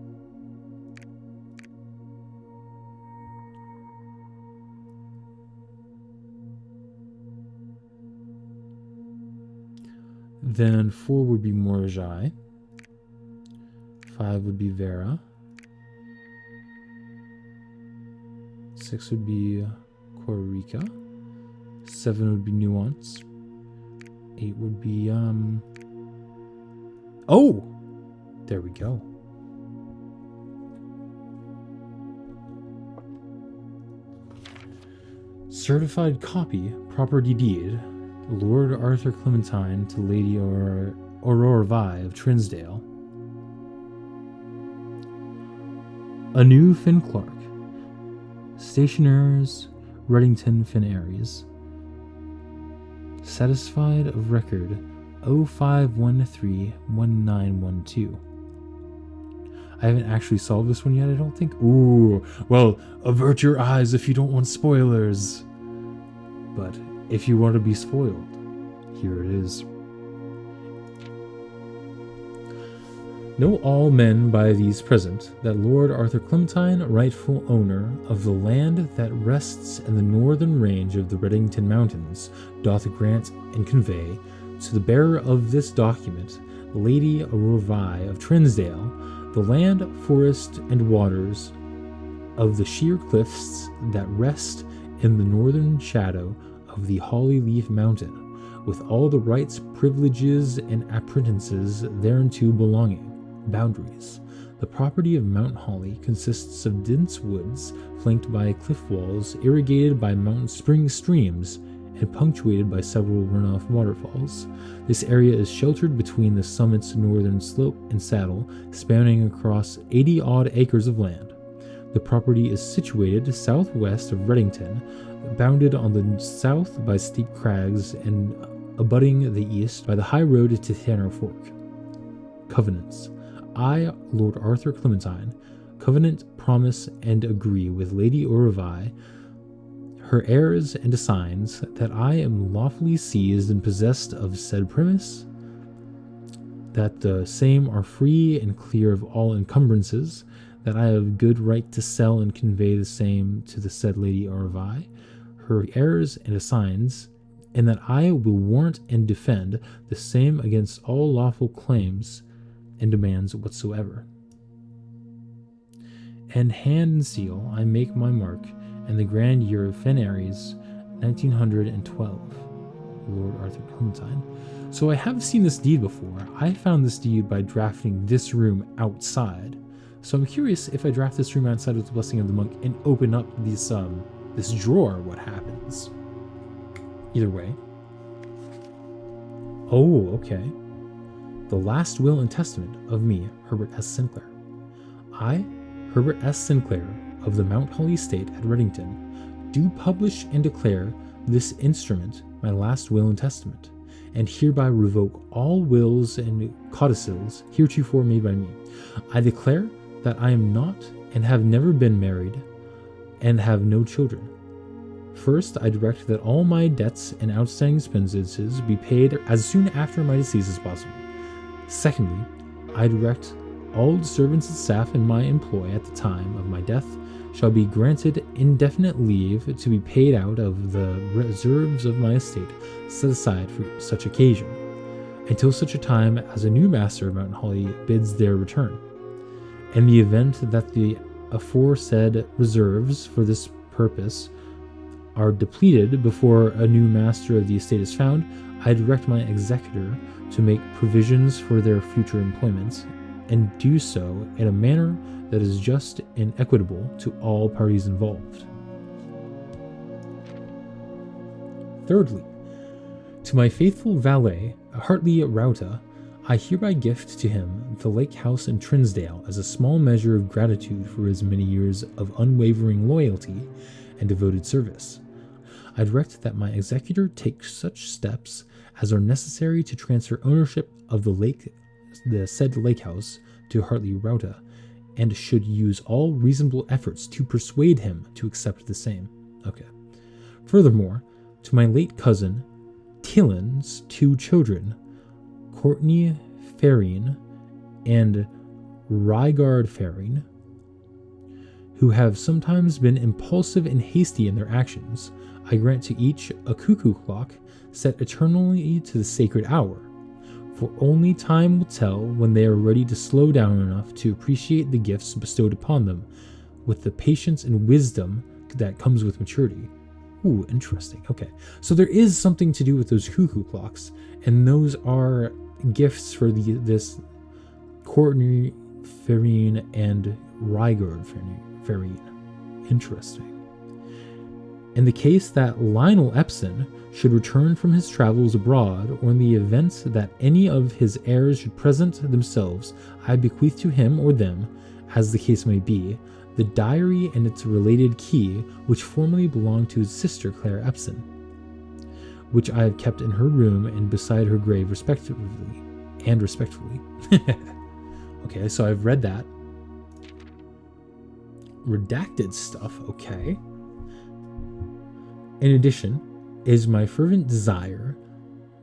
Then 4 would be Morajai. 5 would be Vera. 6 would be Costa Rica. 7 would be Nuance. 8 would be, oh! There we go. Certified copy, property deed, Lord Arthur Clementine to Lady Aurora Vi of Trinsdale. A new Finn Clark. Stationers, Reddington Fenaries. Satisfied of record 05131912. I haven't actually solved this one yet, I don't think. Ooh, well, avert your eyes if you don't want spoilers. But if you want to be spoiled, here it is. Know all men by these present that Lord Arthur Clementine, rightful owner of the land that rests in the northern range of the Reddington Mountains, doth grant and convey to the bearer of this document, Lady Aurora Vi of Trinsdale, the land, forest, and waters of the sheer cliffs that rest in the northern shadow of the Holly Leaf Mountain, with all the rights, privileges, and apprehenances thereunto belonging, boundaries, The property of Mount Holly consists of dense woods flanked by cliff walls, irrigated by mountain spring streams, and punctuated by several runoff waterfalls. This area is sheltered between the summit's northern slope and saddle, spanning across 80-odd acres of land. The property is situated southwest of Reddington, bounded on the south by steep crags and abutting the east by the high road to Tanner Fork. Covenants. I, Lord Arthur Clementine, covenant, promise, and agree with Lady Orovai, her heirs and assigns, that I am lawfully seized and possessed of said premise, that the same are free and clear of all encumbrances, that I have good right to sell and convey the same to the said Lady Orovai, her heirs and assigns, and that I will warrant and defend the same against all lawful claims and demands whatsoever. And hand and seal I make my mark in the grand year of Fen Aries, 1912. Lord Arthur Clementine. So I have seen this deed before. I found this deed by drafting this room outside. So I'm curious, if I draft this room outside with the blessing of the monk and open up this drawer, what happens? Either way. Oh, okay. The last will and testament of me, Herbert S. Sinclair. I, Herbert S. Sinclair, of the Mount Holly estate at Reddington, do publish and declare this instrument my last will and testament, and hereby revoke all wills and codicils heretofore made by me. I declare that I am not and have never been married, and have no children. First, I direct that all my debts and outstanding expenses be paid as soon after my decease as possible. Secondly, I direct all the servants and staff in my employ at the time of my death shall be granted indefinite leave to be paid out of the reserves of my estate set aside for such occasion, until such a time as a new master of Mount Holly bids their return. In the event that the aforesaid reserves for this purpose are depleted before a new master of the estate is found, I direct my executor to make provisions for their future employments, and do so in a manner that is just and equitable to all parties involved. Thirdly, to my faithful valet, Hartley Rauta, I hereby gift to him the lake house in Trinsdale as a small measure of gratitude for his many years of unwavering loyalty and devoted service. I direct that my executor take such steps as are necessary to transfer ownership of the said lake house to Hartley Rauta, and should use all reasonable efforts to persuade him to accept the same. Okay. Furthermore, to my late cousin, Tillen's 2 children, Courtney Ferrine and Rygard Ferrine, who have sometimes been impulsive and hasty in their actions, I grant to each a cuckoo clock set eternally to the sacred hour, for only time will tell when they are ready to slow down enough to appreciate the gifts bestowed upon them, with the patience and wisdom that comes with maturity. Ooh, interesting. Okay, so there is something to do with those cuckoo clocks, and those are gifts for this Courtney Ferrine and Rygard Ferrine. Interesting. In the case that Lionel Epson should return from his travels abroad, or in the event that any of his heirs should present themselves, I bequeath to him or them, as the case may be, the diary and its related key, which formerly belonged to his sister Claire Epson, which I have kept in her room and beside her grave respectively. Okay, so I've read that. Redacted stuff, okay. In addition, it is my fervent desire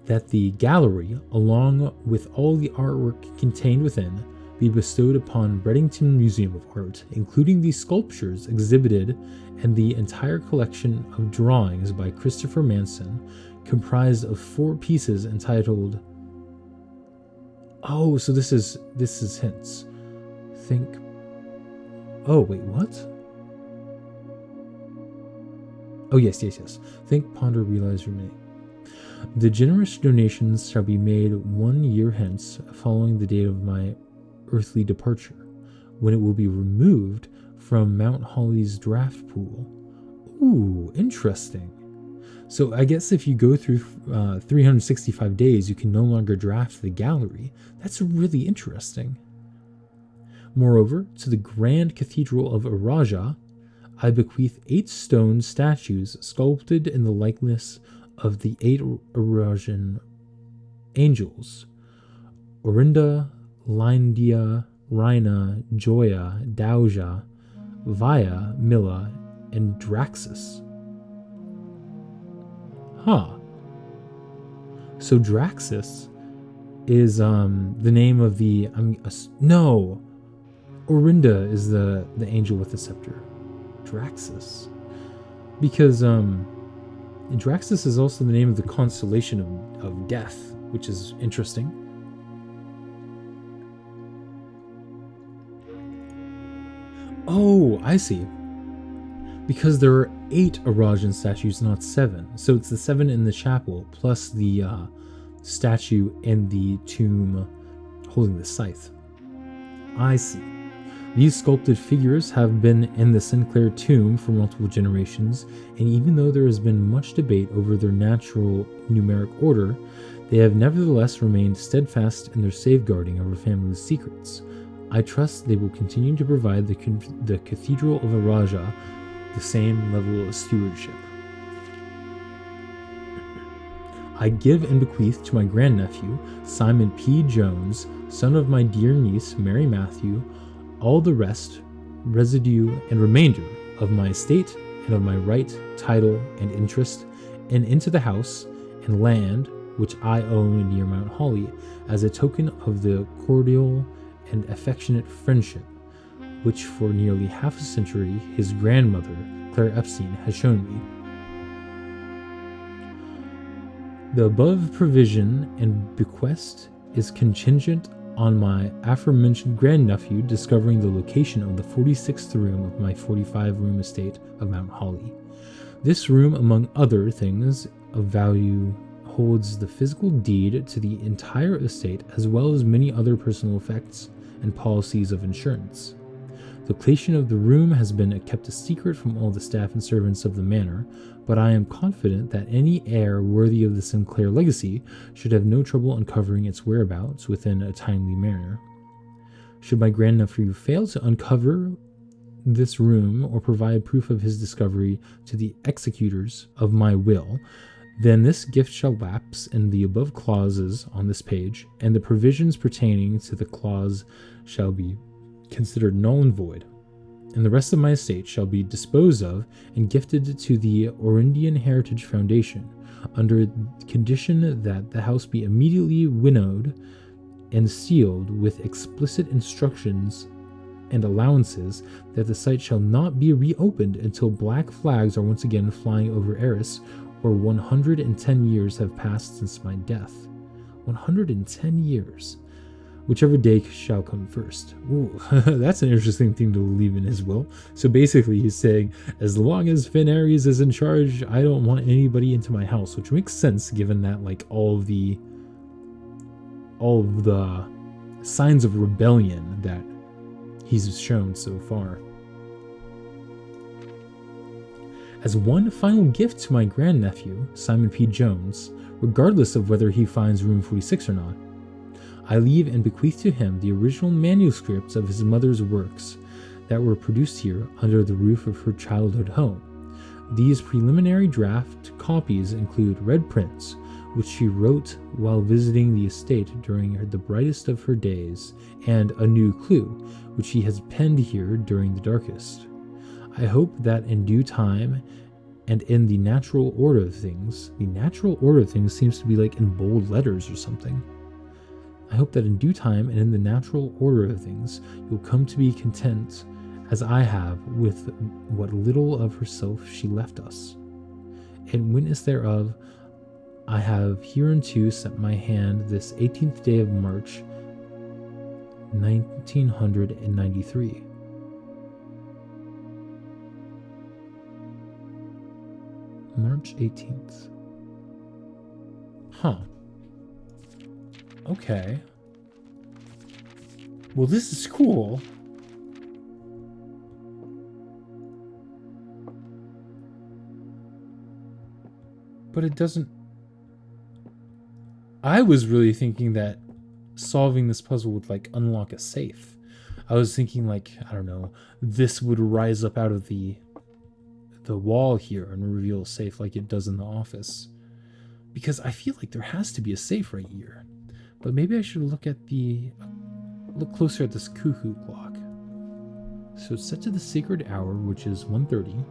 that the gallery, along with all the artwork contained within, be bestowed upon Reddington Museum of Art, including the sculptures exhibited and the entire collection of drawings by Christopher Manson, comprised of 4 pieces entitled... Oh, so this is hints. Think... Oh, wait, what? Oh, yes. Think, ponder, realize, ruminate. The generous donations shall be made 1 year hence, following the date of my earthly departure, when it will be removed from Mount Holly's draft pool. Ooh, interesting. So I guess if you go through 365 days, you can no longer draft the gallery. That's really interesting. Moreover, to the Grand Cathedral of Araja, I bequeath 8 stone statues sculpted in the likeness of the 8 Arajan angels: Orinda, Lindia, Rhina, Joya, Dauja, Via, Milla, and Draxus. Huh. So Draxus is the name of the no. Orinda is the angel with the scepter. Draxus. Because Draxus is also the name of the constellation of death, which is interesting. Oh, I see. Because there are 8 Arajan statues, not 7. So it's the 7 in the chapel, plus the statue in the tomb holding the scythe. I see. These sculpted figures have been in the Sinclair tomb for multiple generations, and even though there has been much debate over their natural numeric order, they have nevertheless remained steadfast in their safeguarding of our family's secrets. I trust they will continue to provide the Cathedral of Araja the same level of stewardship. I give and bequeath to my grandnephew, Simon P. Jones, son of my dear niece, Mary Matthew, all the rest, residue, and remainder of my estate and of my right, title, and interest, and into the house and land which I own near Mount Holly, as a token of the cordial and affectionate friendship which for nearly half a century his grandmother, Claire Epstein, has shown me. The above provision and bequest is contingent on my aforementioned grandnephew discovering the location of the 46th room of my 45-room estate of Mount Holly. This room, among other things of value, holds the physical deed to the entire estate as well as many other personal effects and policies of insurance. The location of the room has been kept a secret from all the staff and servants of the manor, but I am confident that any heir worthy of the Sinclair legacy should have no trouble uncovering its whereabouts within a timely manner. Should my grandnephew fail to uncover this room or provide proof of his discovery to the executors of my will, then this gift shall lapse in the above clauses on this page, and the provisions pertaining to the clause shall be considered null and void, and the rest of my estate shall be disposed of and gifted to the Orindian Heritage Foundation, under condition that the house be immediately winnowed and sealed with explicit instructions and allowances that the site shall not be reopened until black flags are once again flying over Eris, or 110 years have passed since my death. 110 years. Whichever day shall come first. Ooh, that's an interesting thing to leave in his will. So basically he's saying, as long as Finn Ares is in charge, I don't want anybody into my house, which makes sense given that like all of the signs of rebellion that he's shown so far. As one final gift to my grandnephew, Simon P. Jones, regardless of whether he finds room 46 or not, I leave and bequeath to him the original manuscripts of his mother's works that were produced here under the roof of her childhood home. These preliminary draft copies include red prints, which she wrote while visiting the estate during the brightest of her days, and a new clue, which she has penned here during the darkest. I hope that in due time and in the natural order of things seems to be like in bold letters or something. I hope that in due time and in the natural order of things, you'll come to be content as I have with what little of herself she left us. In witness thereof, I have hereunto set my hand this 18th day of March, 1993. March 18th. Huh. Okay. Well, this is cool. But it doesn't... I was really thinking that solving this puzzle would, like, unlock a safe. I was thinking, like, I don't know, this would rise up out of the wall here and reveal a safe like it does in the office. Because I feel like there has to be a safe right here. But maybe I should look closer at this cuckoo clock. So it's set to the sacred hour, which is 1:30.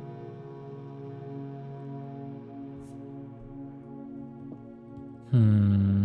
Hmm.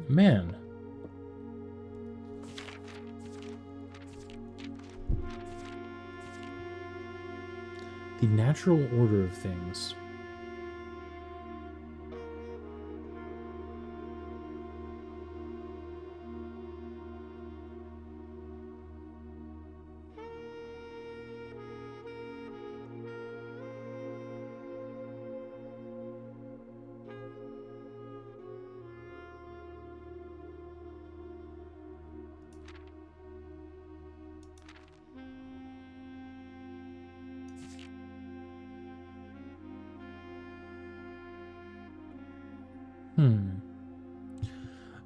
Man. The natural order of things.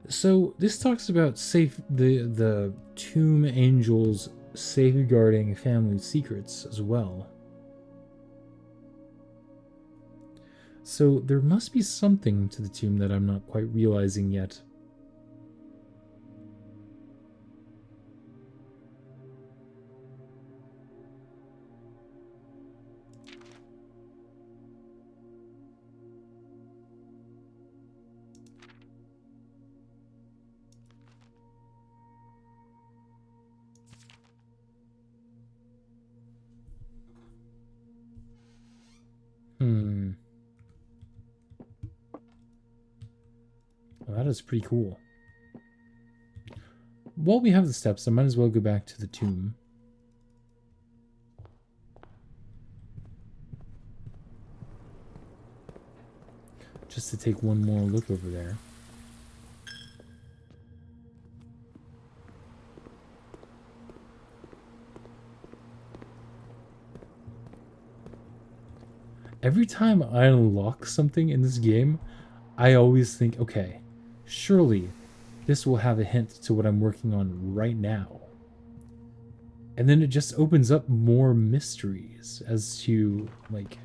So this talks about the tomb angels safeguarding family secrets as well. So there must be something to the tomb that I'm not quite realizing yet. Well, that is pretty cool. While we have the steps, I might as well go back to the tomb. Just to take one more look over there. Every time I unlock something in this game, I always think, okay, surely this will have a hint to what I'm working on right now. And then it just opens up more mysteries as to, like,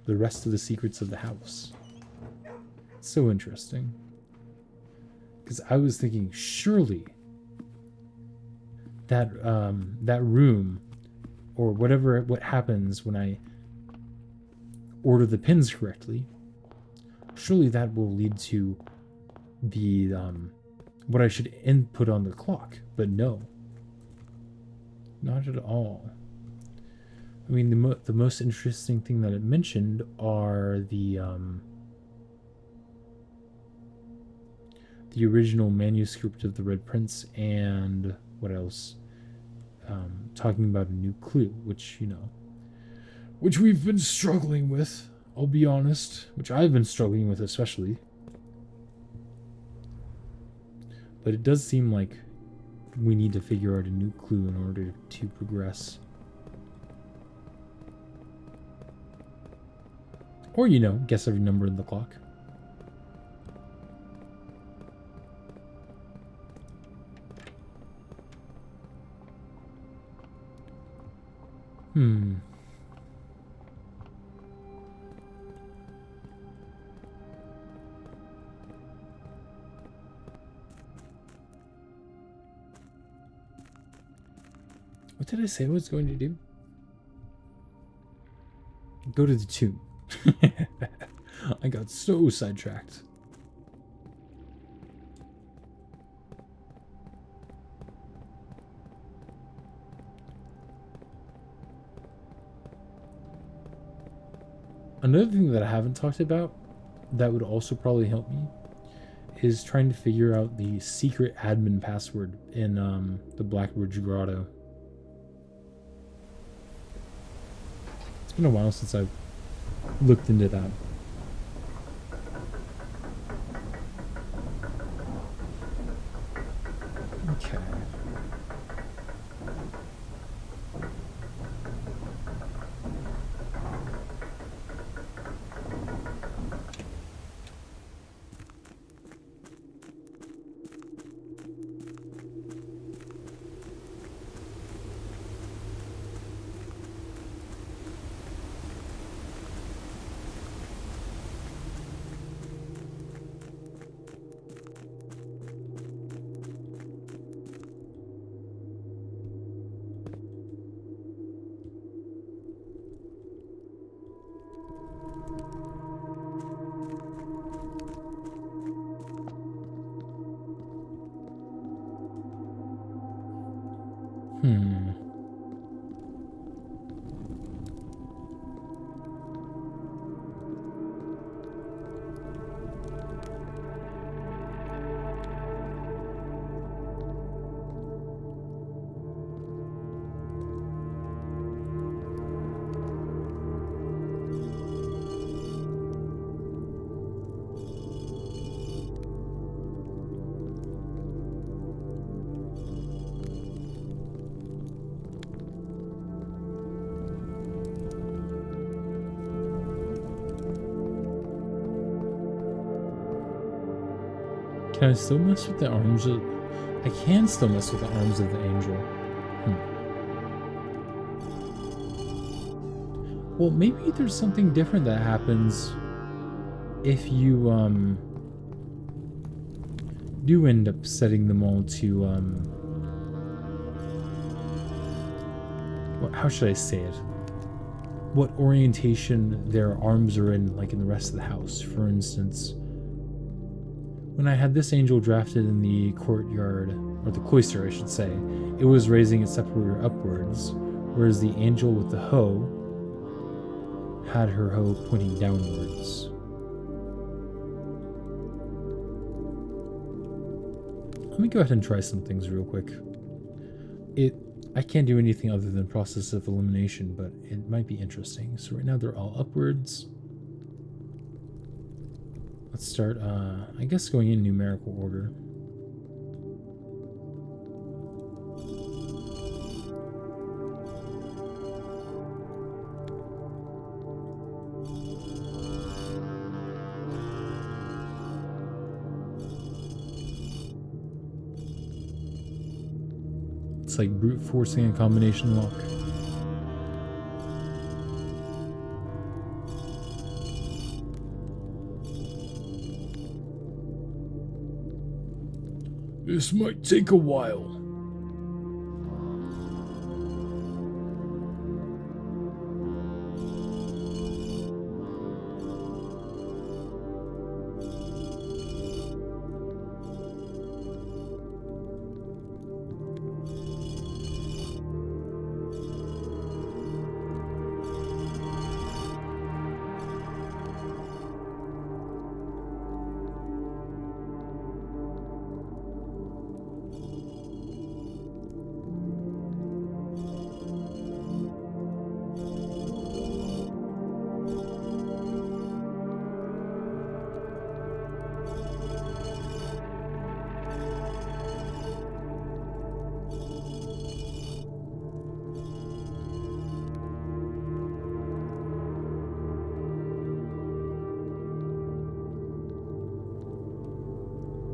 the rest of the secrets of the house. It's so interesting. Because I was thinking, surely that that room, or what happens when I order the pins correctly, surely that will lead to the what I should input on the clock. But no, not at all. I mean, the most interesting thing that it mentioned are the original manuscript of the Red Prince, and what else? Talking about a new clue, which we've been struggling with, I'll be honest, which I've been struggling with especially. But it does seem like we need to figure out a new clue in order to progress. Or, guess every number in the clock. What did I say I was going to do? Go to the tomb. I got so sidetracked. Another thing that I haven't talked about that would also probably help me is trying to figure out the secret admin password in the Blackbridge Grotto. It's been a while since I've looked into that. Okay. Hmm. Can I still mess with the arms of... I can still mess with the arms of the angel. Well, maybe there's something different that happens if you, do end up setting them all to, how should I say it? What orientation their arms are in, like in the rest of the house. For instance, when I had this angel drafted in the courtyard, or the cloister, I should say, it was raising its sepulchre upwards, whereas the angel with the hoe had her hoe pointing downwards. Let me go ahead and try some things real quick. I can't do anything other than process of elimination, but it might be interesting. So right now they're all upwards. Let's start, I guess, going in numerical order. It's like brute forcing a combination lock. This might take a while.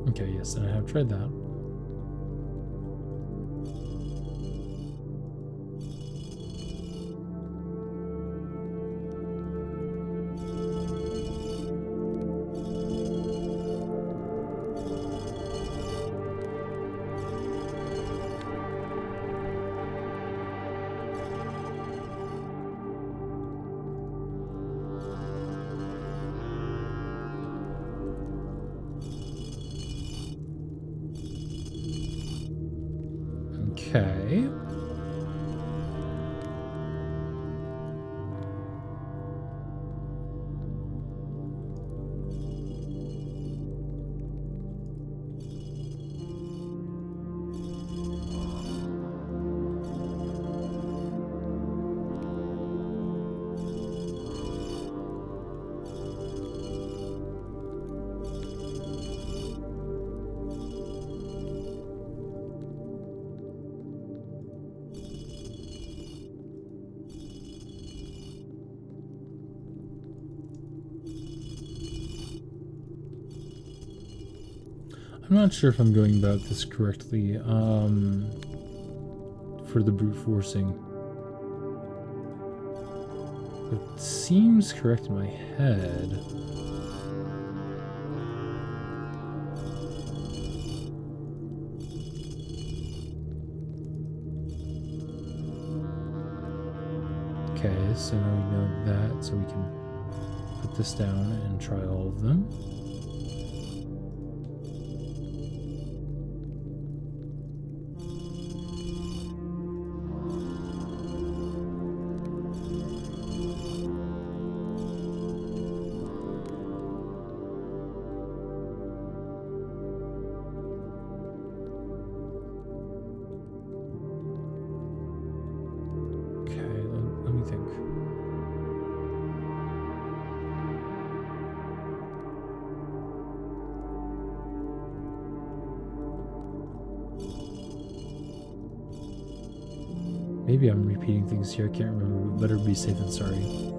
Okay, yes, and I have tried that. Okay. I'm not sure if I'm going about this correctly. For the brute forcing. It seems correct in my head. Okay, so now we know that, so we can put this down and try all of them. Let me think. Maybe I'm repeating things here. I can't remember. Better be safe than sorry.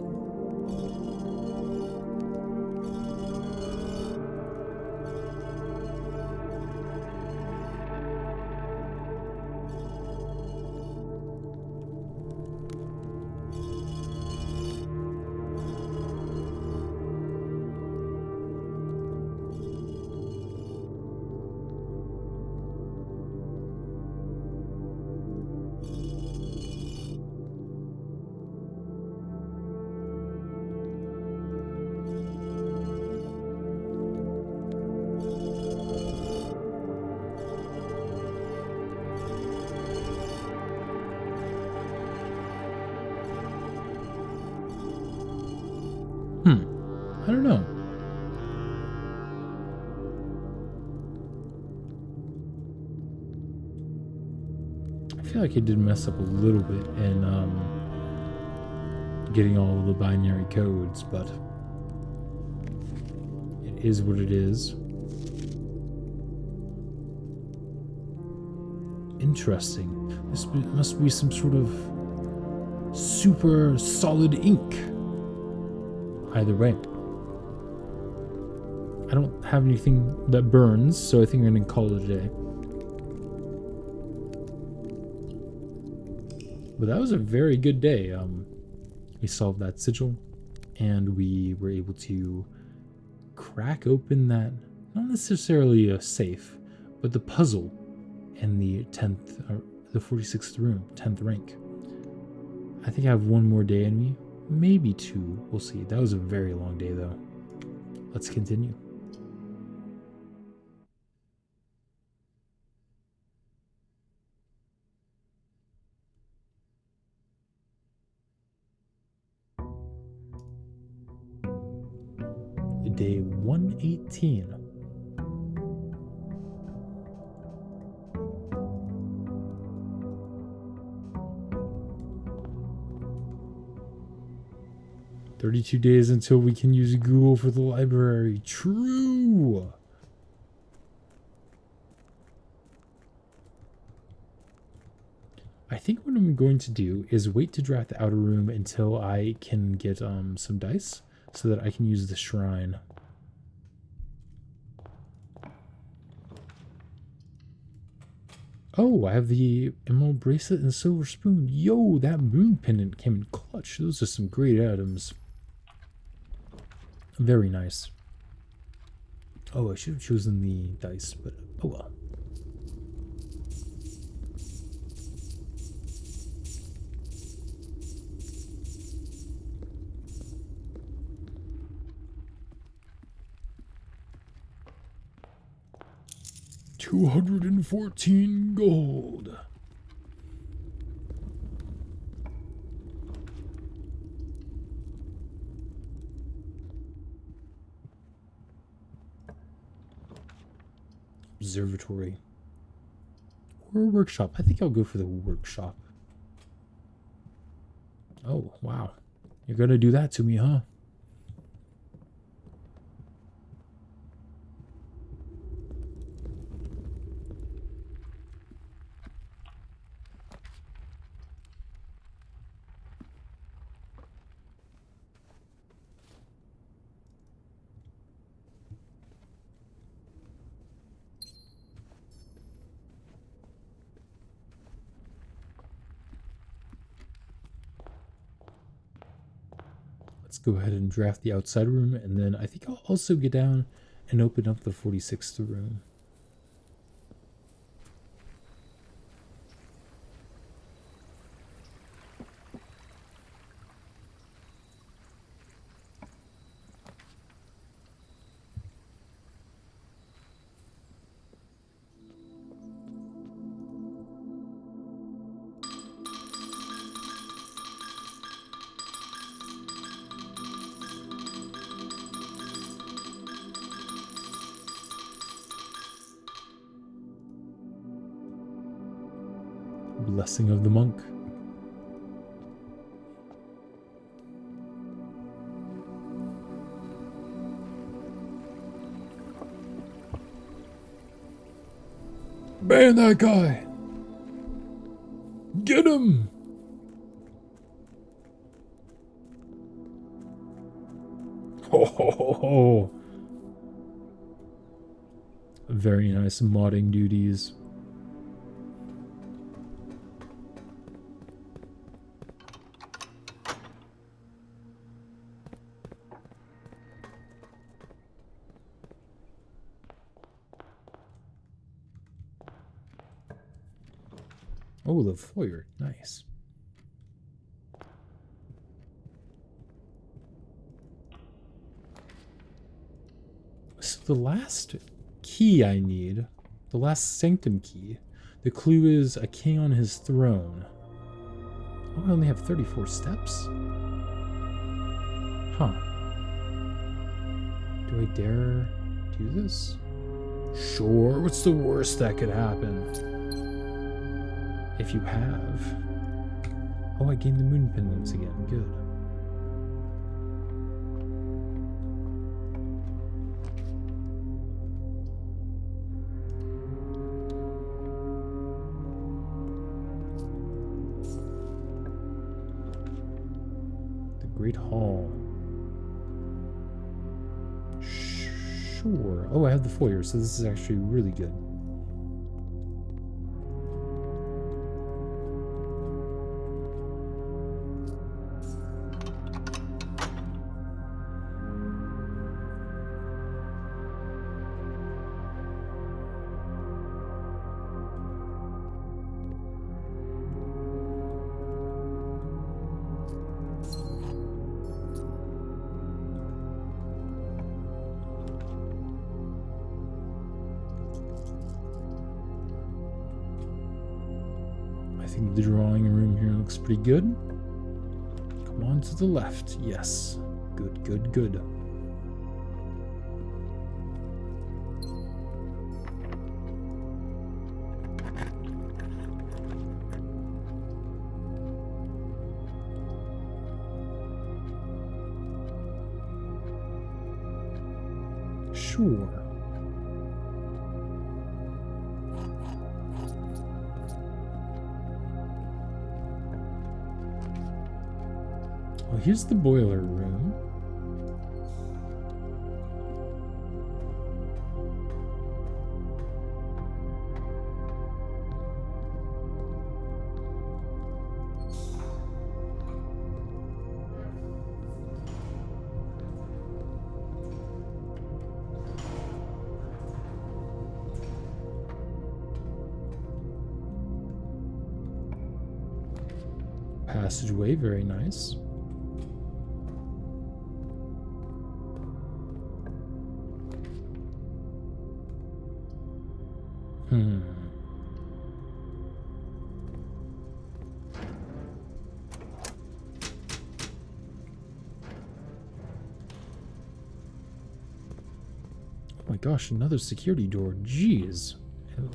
I don't know. I feel like I did mess up a little bit in getting all of the binary codes, but it is what it is. Interesting. This must be some sort of super solid ink. Either way. I don't have anything that burns, so I think I'm going to call it a day. But that was a very good day. We solved that sigil, and we were able to crack open that, not necessarily a safe, but the puzzle in the 10th, or the 46th room, 10th rank. I think I have one more day in me, maybe two, we'll see. That was a very long day though. Let's continue. Day 118. "32 days until we can use Google for the library." True! I think what I'm going to do is wait to draft the outer room until I can get some dice so that I can use the shrine. Oh, I have the emerald bracelet and silver spoon. Yo, that moon pendant came in clutch. Those are some great items. Very nice. Oh, I should have chosen the dice, but oh well. $214 gold. Observatory. Or a workshop. I think I'll go for the workshop. Oh, wow. You're gonna do that to me, huh? Let's go ahead and draft the outside room, and then I think I'll also get down and open up the 46th room. Blessing of the monk. Ban that guy! Get him! Ho ho ho ho! Very nice modding duties. Oh, the foyer. Nice. So the last key I need, the last sanctum key, the clue is a king on his throne. Oh, I only have 34 steps? Huh. Do I dare do this? Sure, what's the worst that could happen? If you have. Oh, I gained the moon pendants again. Good. The Great Hall. Sure. Oh, I have the foyer, so this is actually really good. I think the drawing room here looks pretty good. Come on to the left. Yes. Good, good, good. Sure. Well, here's the boiler room. Passageway, very nice. Oh my gosh, another security door. Jeez.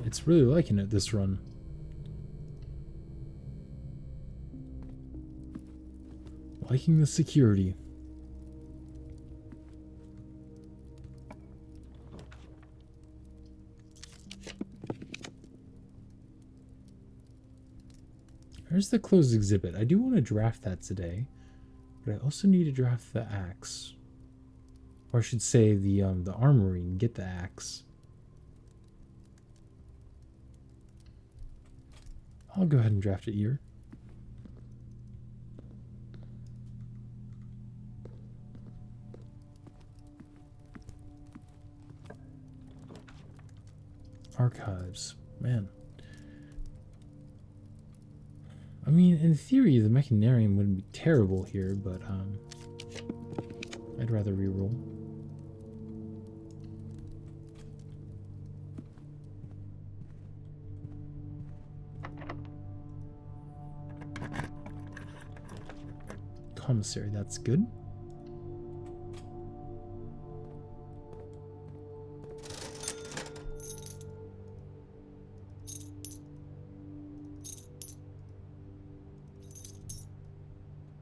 It's really liking it this run. Liking the security. There's the closed exhibit. I do want to draft that today, but I also need to draft the axe. Or I should say the armory and get the axe. I'll go ahead and draft it here. Archives. Man. I mean, in theory, the Mechanarium wouldn't be terrible here, but I'd rather reroll. Commissary, that's good.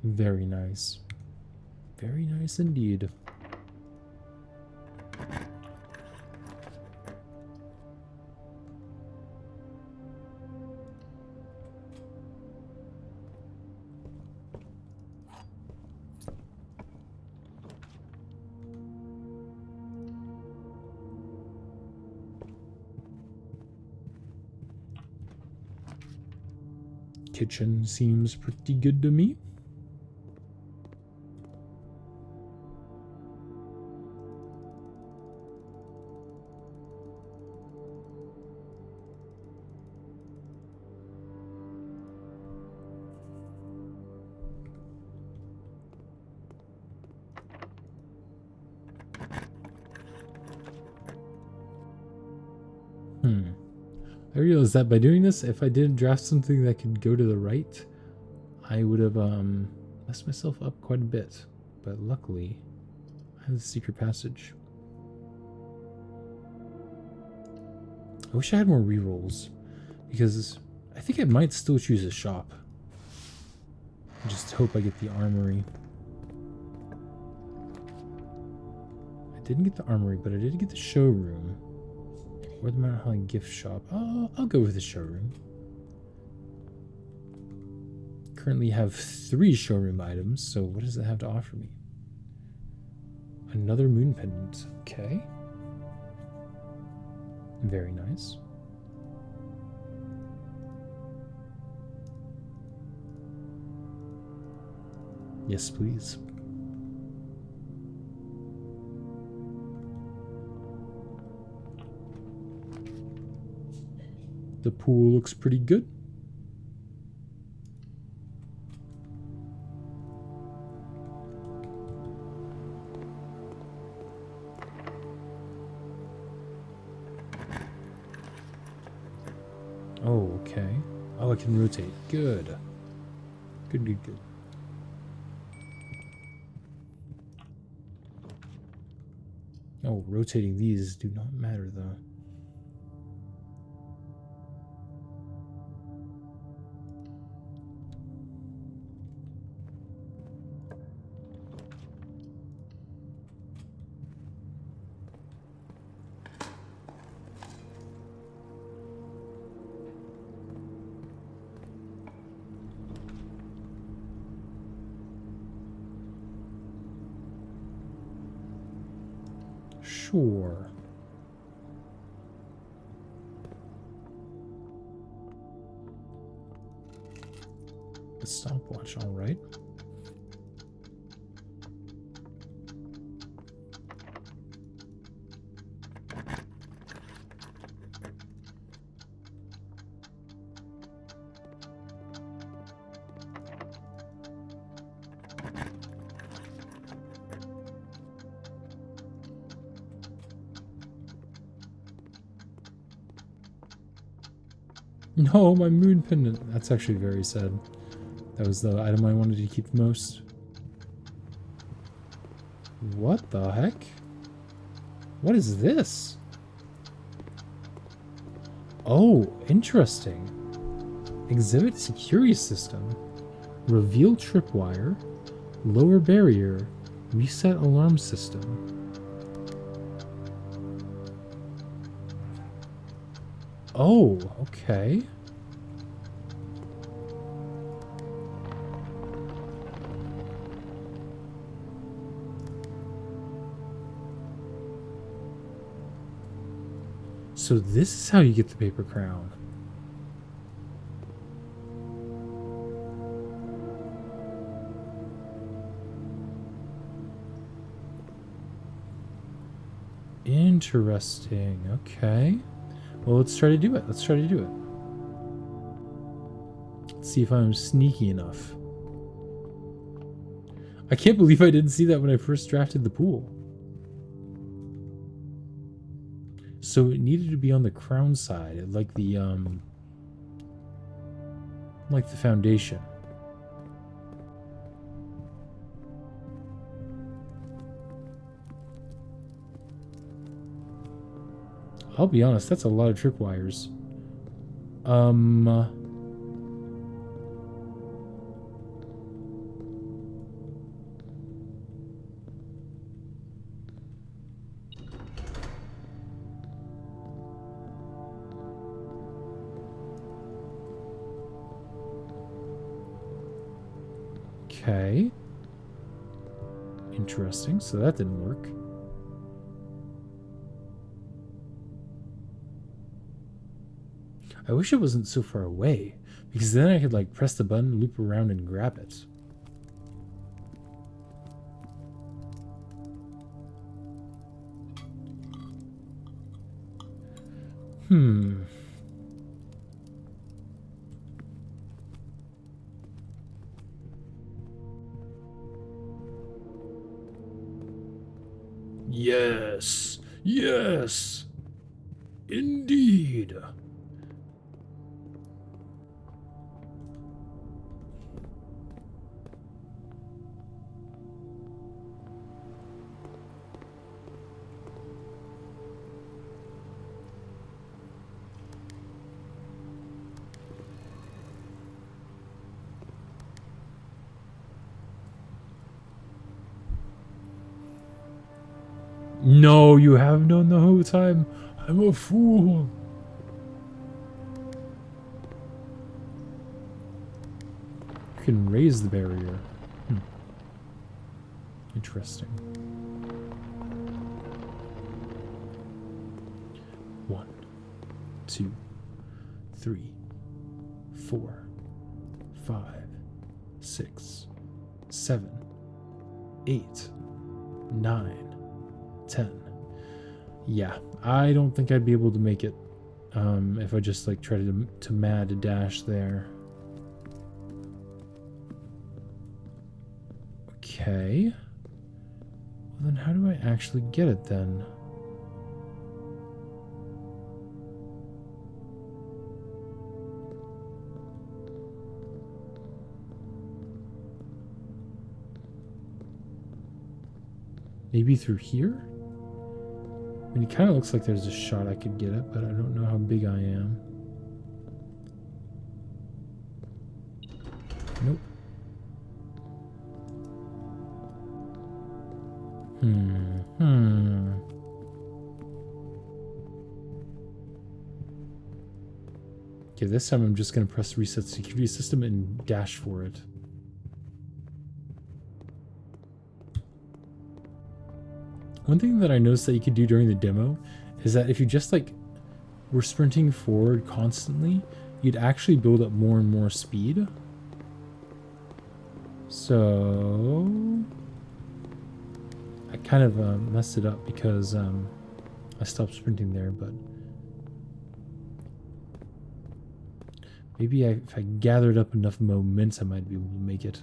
Very nice. Very nice indeed. Kitchen seems pretty good to me. I realized that by doing this, if I didn't draft something that could go to the right, I would have messed myself up quite a bit. But luckily, I have the secret passage. I wish I had more rerolls, because I think I might still choose a shop. I just hope I get the armory. I didn't get the armory, but I did get the showroom. Or the Mount Holly gift shop. Oh, I'll go with the showroom. Currently have 3 showroom items, so what does it have to offer me? Another moon pendant. Okay. Very nice. Yes, please. The pool looks pretty good. Oh, okay. Oh, I can rotate. Good. Good, good, good. Oh, rotating these do not matter, though. Sure. A stopwatch, all right. No, my moon pendant. That's actually very sad. That was the item I wanted to keep the most. What the heck? What is this? Oh, interesting. Exhibit security system. Reveal tripwire. Lower barrier. Reset alarm system. Oh, okay. So this is how you get the paper crown. Interesting. Okay. Well, let's try to do it. Let's try to do it. Let's see if I'm sneaky enough. I can't believe I didn't see that when I first drafted the pool. So it needed to be on the crown side, like the foundation. I'll be honest, that's a lot of tripwires. Okay. Interesting, so that didn't work. I wish it wasn't so far away, because then I could like press the button, loop around, and grab it. Yes. Yes. Indeed. No, you have known the whole time. I'm a fool. You can raise the barrier. Interesting. 1, 2, 3, 4, 5, 6, 7, 8, 9, 10. Yeah, I don't think I'd be able to make it if I just like tried to mad dash there. Okay. Well, then how do I actually get it then? Maybe through here? I mean, it kind of looks like there's a shot I could get it, but I don't know how big I am. Nope. Okay, this time I'm just going to press reset security system and dash for it. One thing that I noticed that you could do during the demo is that if you just like were sprinting forward constantly, you'd actually build up more and more speed. So I kind of messed it up because I stopped sprinting there, but maybe if I gathered up enough momentum, I might be able to make it.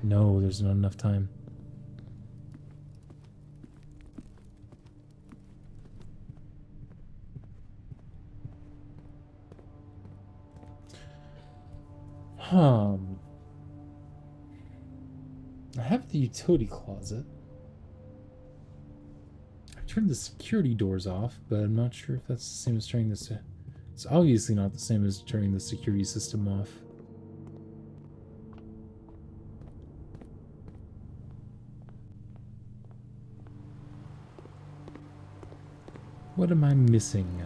No, there's not enough time. I have the utility closet. I turned the security doors off, but I'm not sure if that's the same as turning this. It's obviously not the same as turning the security system off. What am I missing?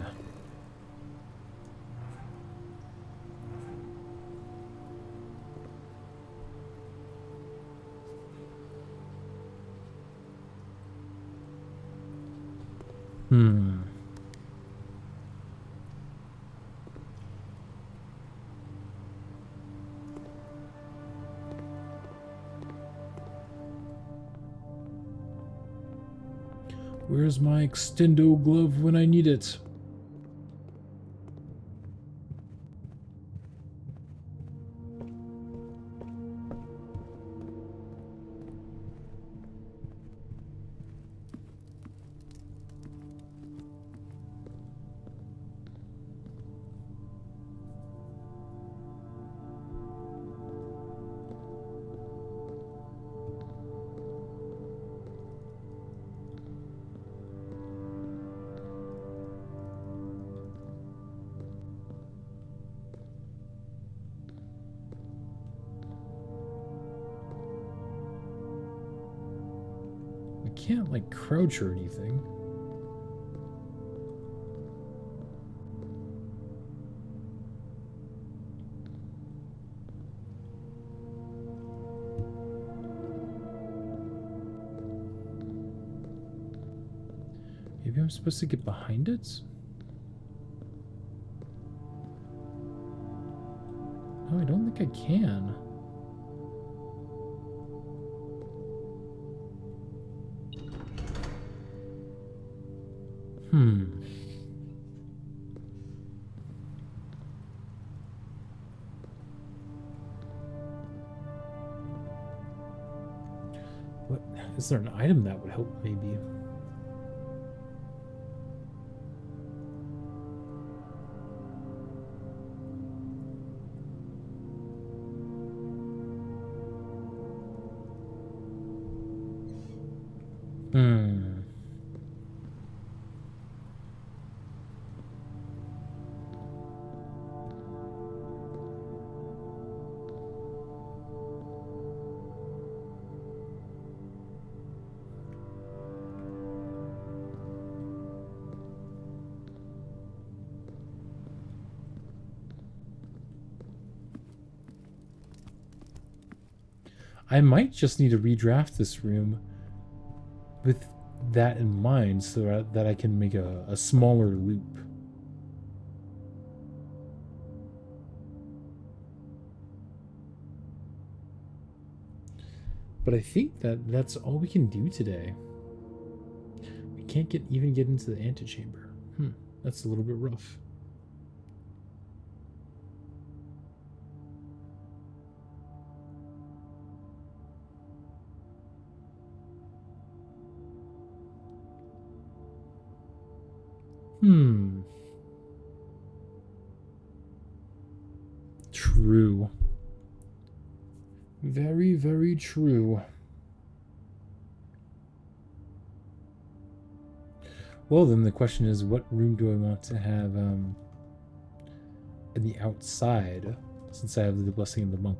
Where's my extendo glove when I need it? I can't, like, crouch or anything. Maybe I'm supposed to get behind it? No, I don't think I can. What? Is there an item that would help, maybe? I might just need to redraft this room with that in mind so that I can make a smaller loop. But I think that that's all we can do today. We can't even get into the antechamber. That's a little bit rough. True. Very, very true. Well, then the question is, what room do I want to have in the outside, since I have the Blessing of the Monk?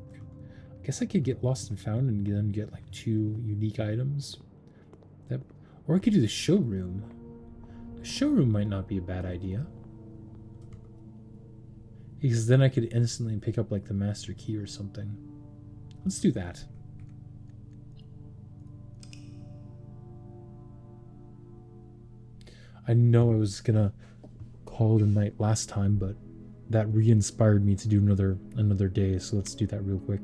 I guess I could get Lost and Found and then get like 2 unique items. Or I could do the showroom. The showroom might not be a bad idea. Because then I could instantly pick up like the master key or something. Let's do that. I know I was gonna call it a night last time, but that re-inspired me to do another day, so let's do that real quick.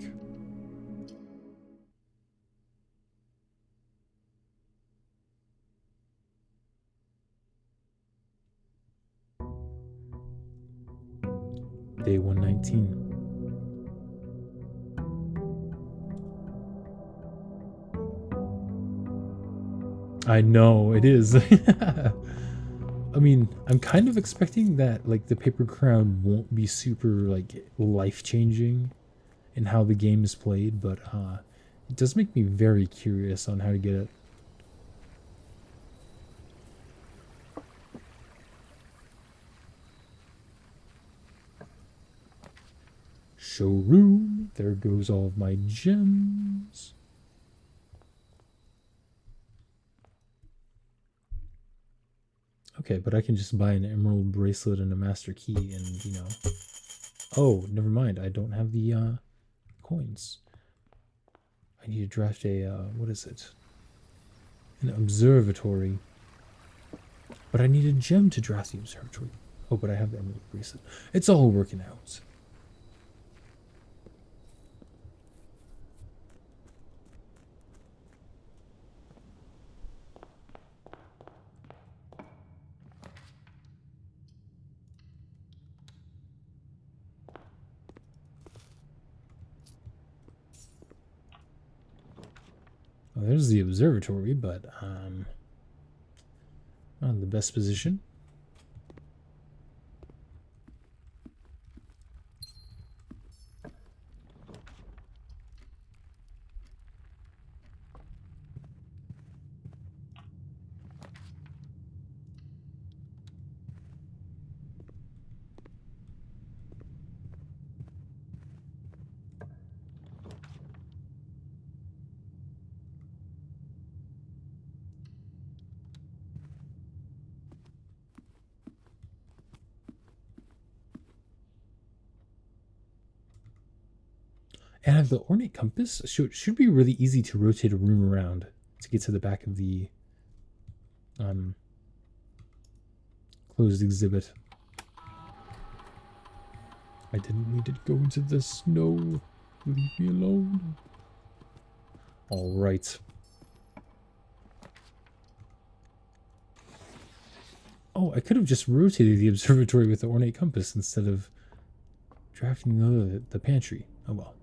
Day 119. I know, it is. I mean, I'm kind of expecting that like the paper crown won't be super like life-changing in how the game is played, but it does make me very curious on how to get it. Showroom. There goes all of my gems. Okay, but I can just buy an emerald bracelet and a master key and, you know... Oh, never mind. I don't have the coins. I need to draft a, what is it? An observatory. But I need a gem to draft the observatory. Oh, but I have the emerald bracelet. It's all working out. Well, there's the observatory, but not in the best position. And I have the ornate compass. Should be really easy to rotate a room around to get to the back of the closed exhibit. I didn't need to go into the snow. Leave me alone. All right. Oh, I could have just rotated the observatory with the ornate compass instead of drafting the pantry. Oh well.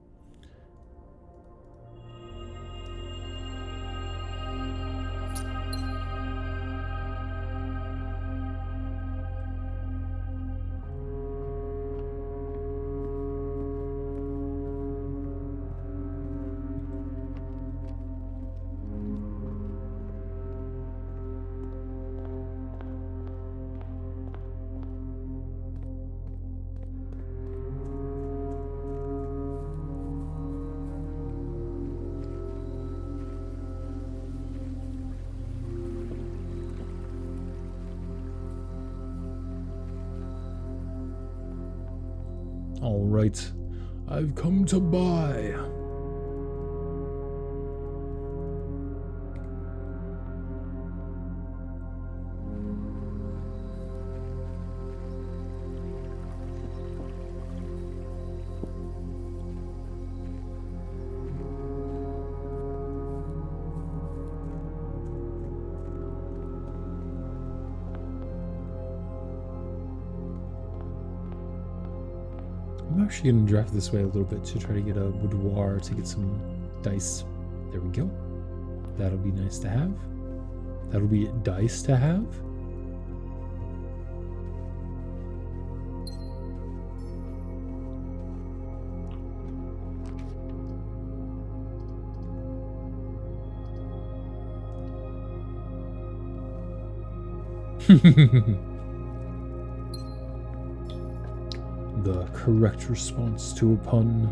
All right, I've come to buy. I'm actually going to draft this way a little bit to try to get a boudoir to get some dice. There we go. That'll be nice to have. That'll be dice to have. The correct response to a pun.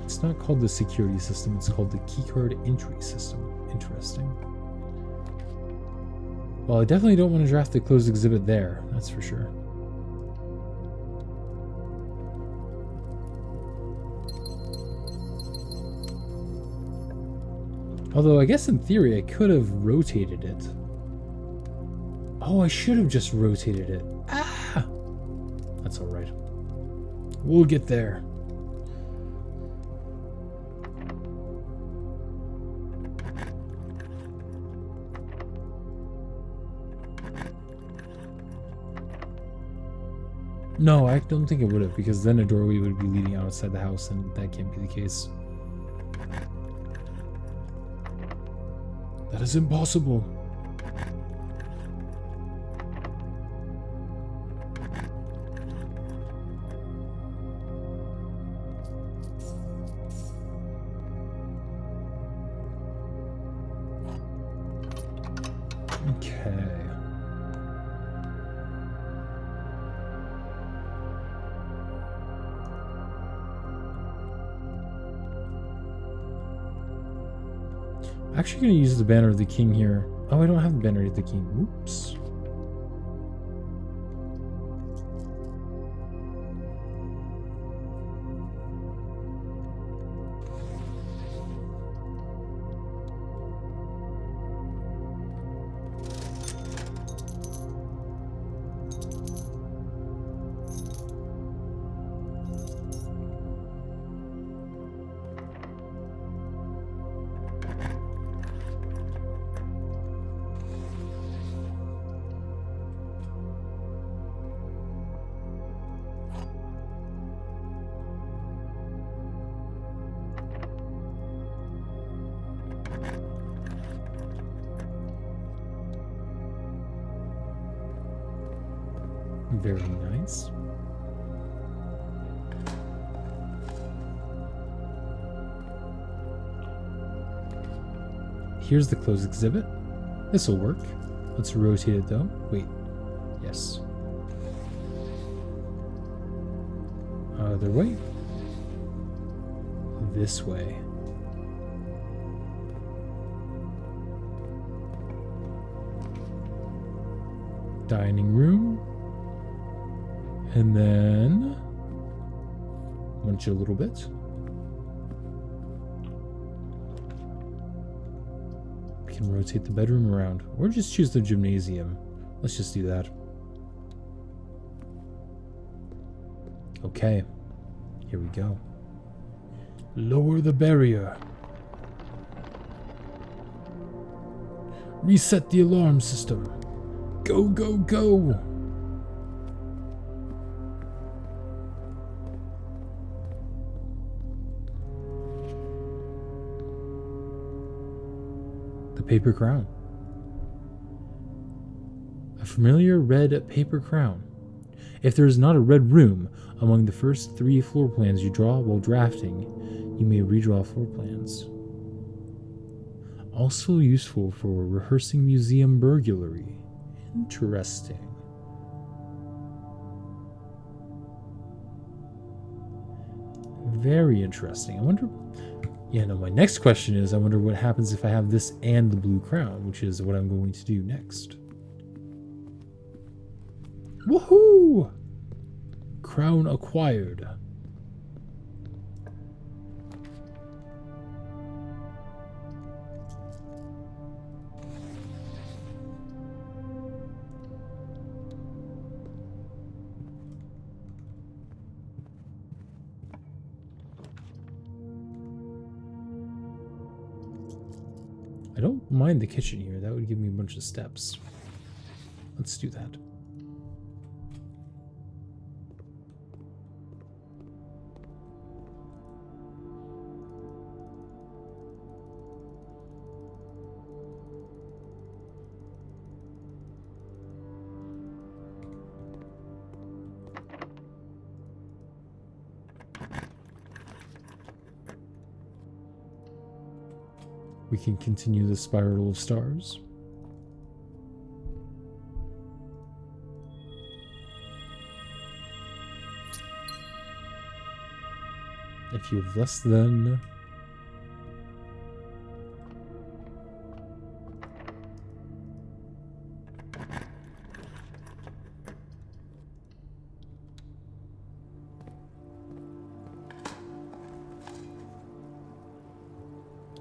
It's not called the security system, it's called the keycard entry system. Interesting. Well, I definitely don't want to draft the closed exhibit there, that's for sure. Although, I guess in theory, I could have rotated it. Oh, I should have just rotated it. Ah! That's alright. We'll get there. No, I don't think it would have, because then a doorway would be leading outside the house, and that can't be the case. That is impossible. Okay. I'm actually going to use the banner of the king here. Oh, I don't have the banner of the king. Oops. Very nice. Here's the closed exhibit. This will work. Let's rotate it though. Wait. Yes. Other way. This way. Dining room. And then munch a little bit. We can rotate the bedroom around, or just choose the gymnasium. Let's just do that. Okay, here we go. Lower the barrier. Reset the alarm system. Go, go, go! The paper crown. A familiar red paper crown. If there is not a red room among the first 3 floor plans you draw while drafting, you may redraw floor plans. Also useful for rehearsing museum burglary. Interesting. Very interesting. I wonder... Yeah, no, my next question is, I wonder what happens if I have this and the blue crown, which is what I'm going to do next. Woohoo! Crown acquired. I don't mind the kitchen here. That would give me a bunch of steps. Let's do that. We can continue the spiral of stars. If you have less than...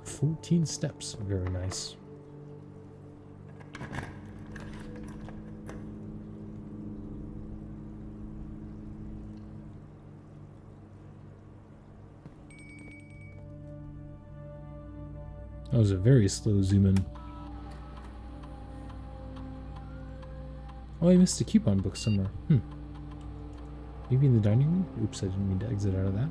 "14 steps." Very nice. That was a very slow zoom in. Oh, I missed a coupon book somewhere. Maybe in the dining room? Oops, I didn't mean to exit out of that.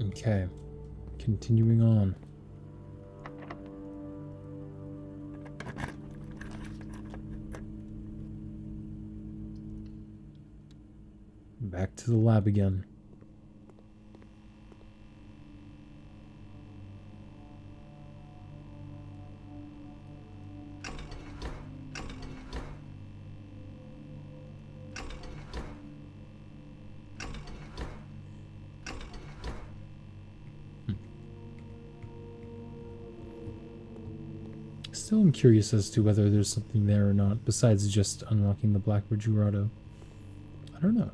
Okay, continuing on. Back to the lab again. Still am curious as to whether there's something there or not, besides just unlocking the Blackbird Grotto. I don't know.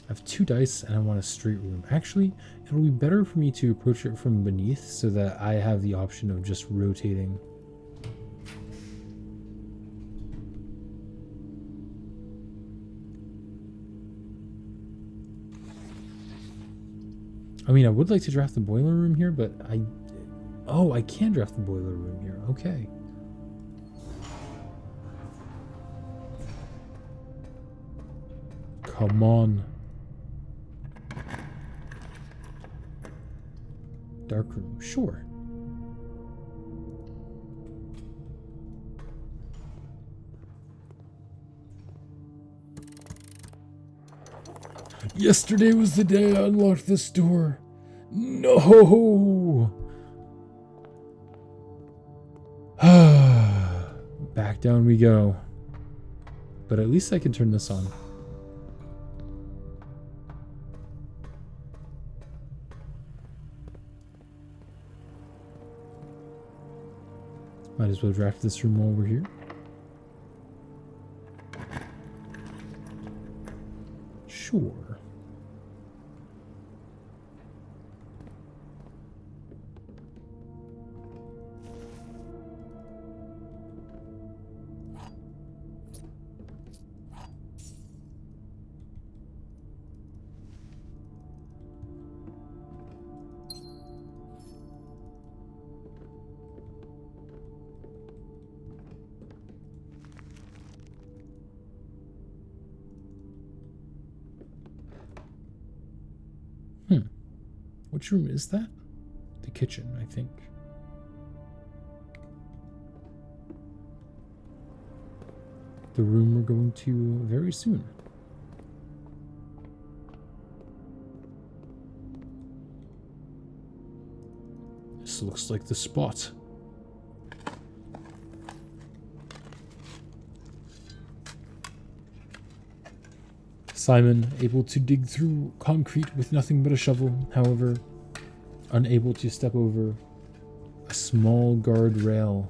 I have 2 dice and I want a straight room. Actually, it'll be better for me to approach it from beneath so that I have the option of just rotating. I mean, I would like to draft the boiler room here, but Oh, I can draft the boiler room here. Okay. Come on. Dark room. Sure. Yesterday was the day I unlocked this door. No! Back down we go. But at least I can turn this on. Might as well draft this room while we're here. Sure. Which room is that? The kitchen, I think. The room we're going to very soon. This looks like the spot. Simon, able to dig through concrete with nothing but a shovel, however, unable to step over a small guardrail.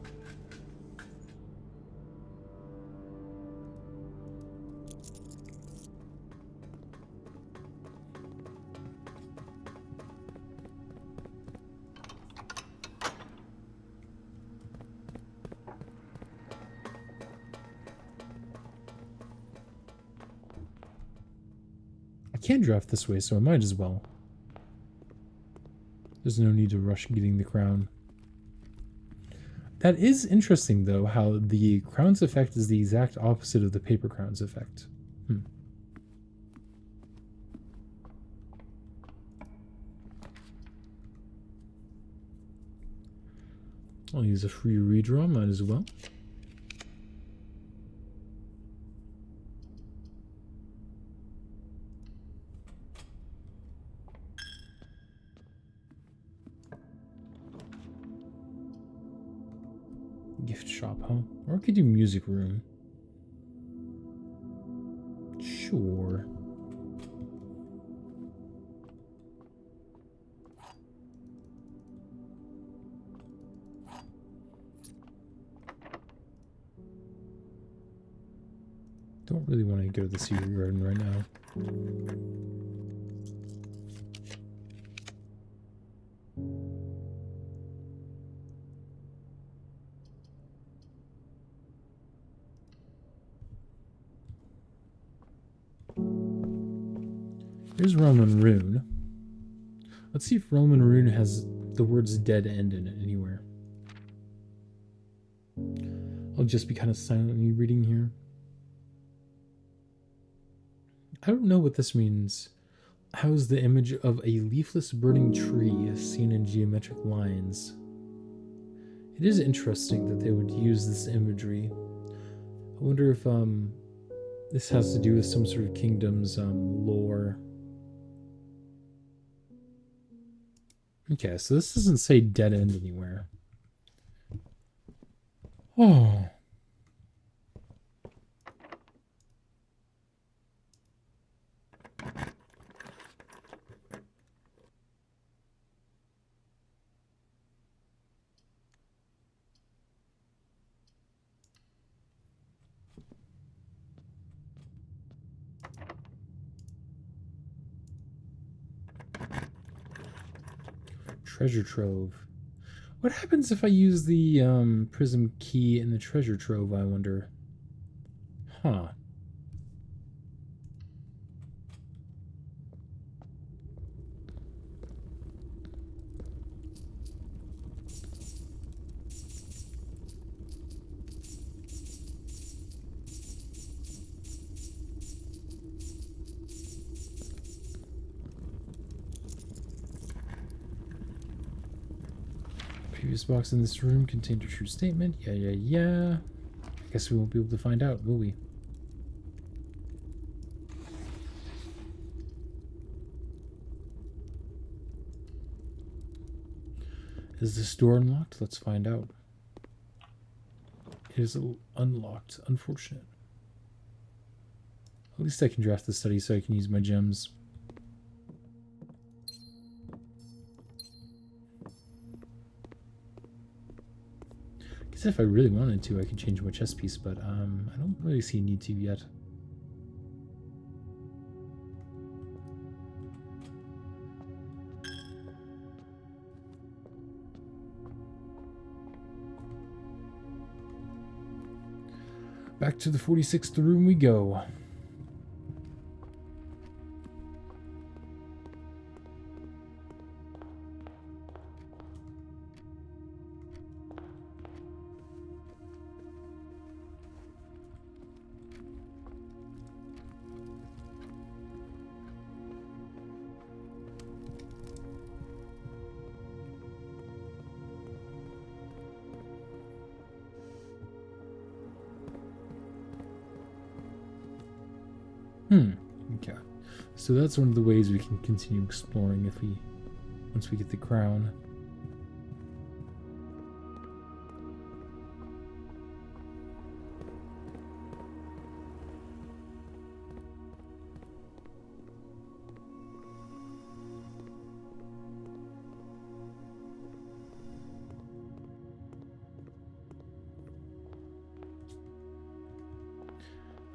I can draft this way, so I might as well. There's no need to rush getting the crown. That is interesting, though, how the crown's effect is the exact opposite of the paper crown's effect. I'll use a free redraw, might as well. Gift shop, huh? Or I could do music room. Sure. Don't really want to go to the secret garden right now. Here's Roman Rune. Let's see if Roman Rune has the words dead end in it anywhere. I'll just be kind of silently reading here. I don't know what this means. How's the image of a leafless burning tree seen in geometric lines? It is interesting that they would use this imagery. I wonder if this has to do with some sort of kingdom's lore. Okay, so this doesn't say dead end anywhere. Oh. Treasure trove. What happens if I use the prism key in the treasure trove, I wonder? Huh. Previous box in this room contained a true statement. Yeah. I guess we won't be able to find out, will we? Is this door unlocked? Let's find out. It is unlocked. Unfortunate. At least I can draft the study so I can use my gems. I guess if I really wanted to, I could change my chess piece, but I don't really see a need to yet. Back to the 46th room we go. Okay. So that's one of the ways we can continue exploring once we get the crown.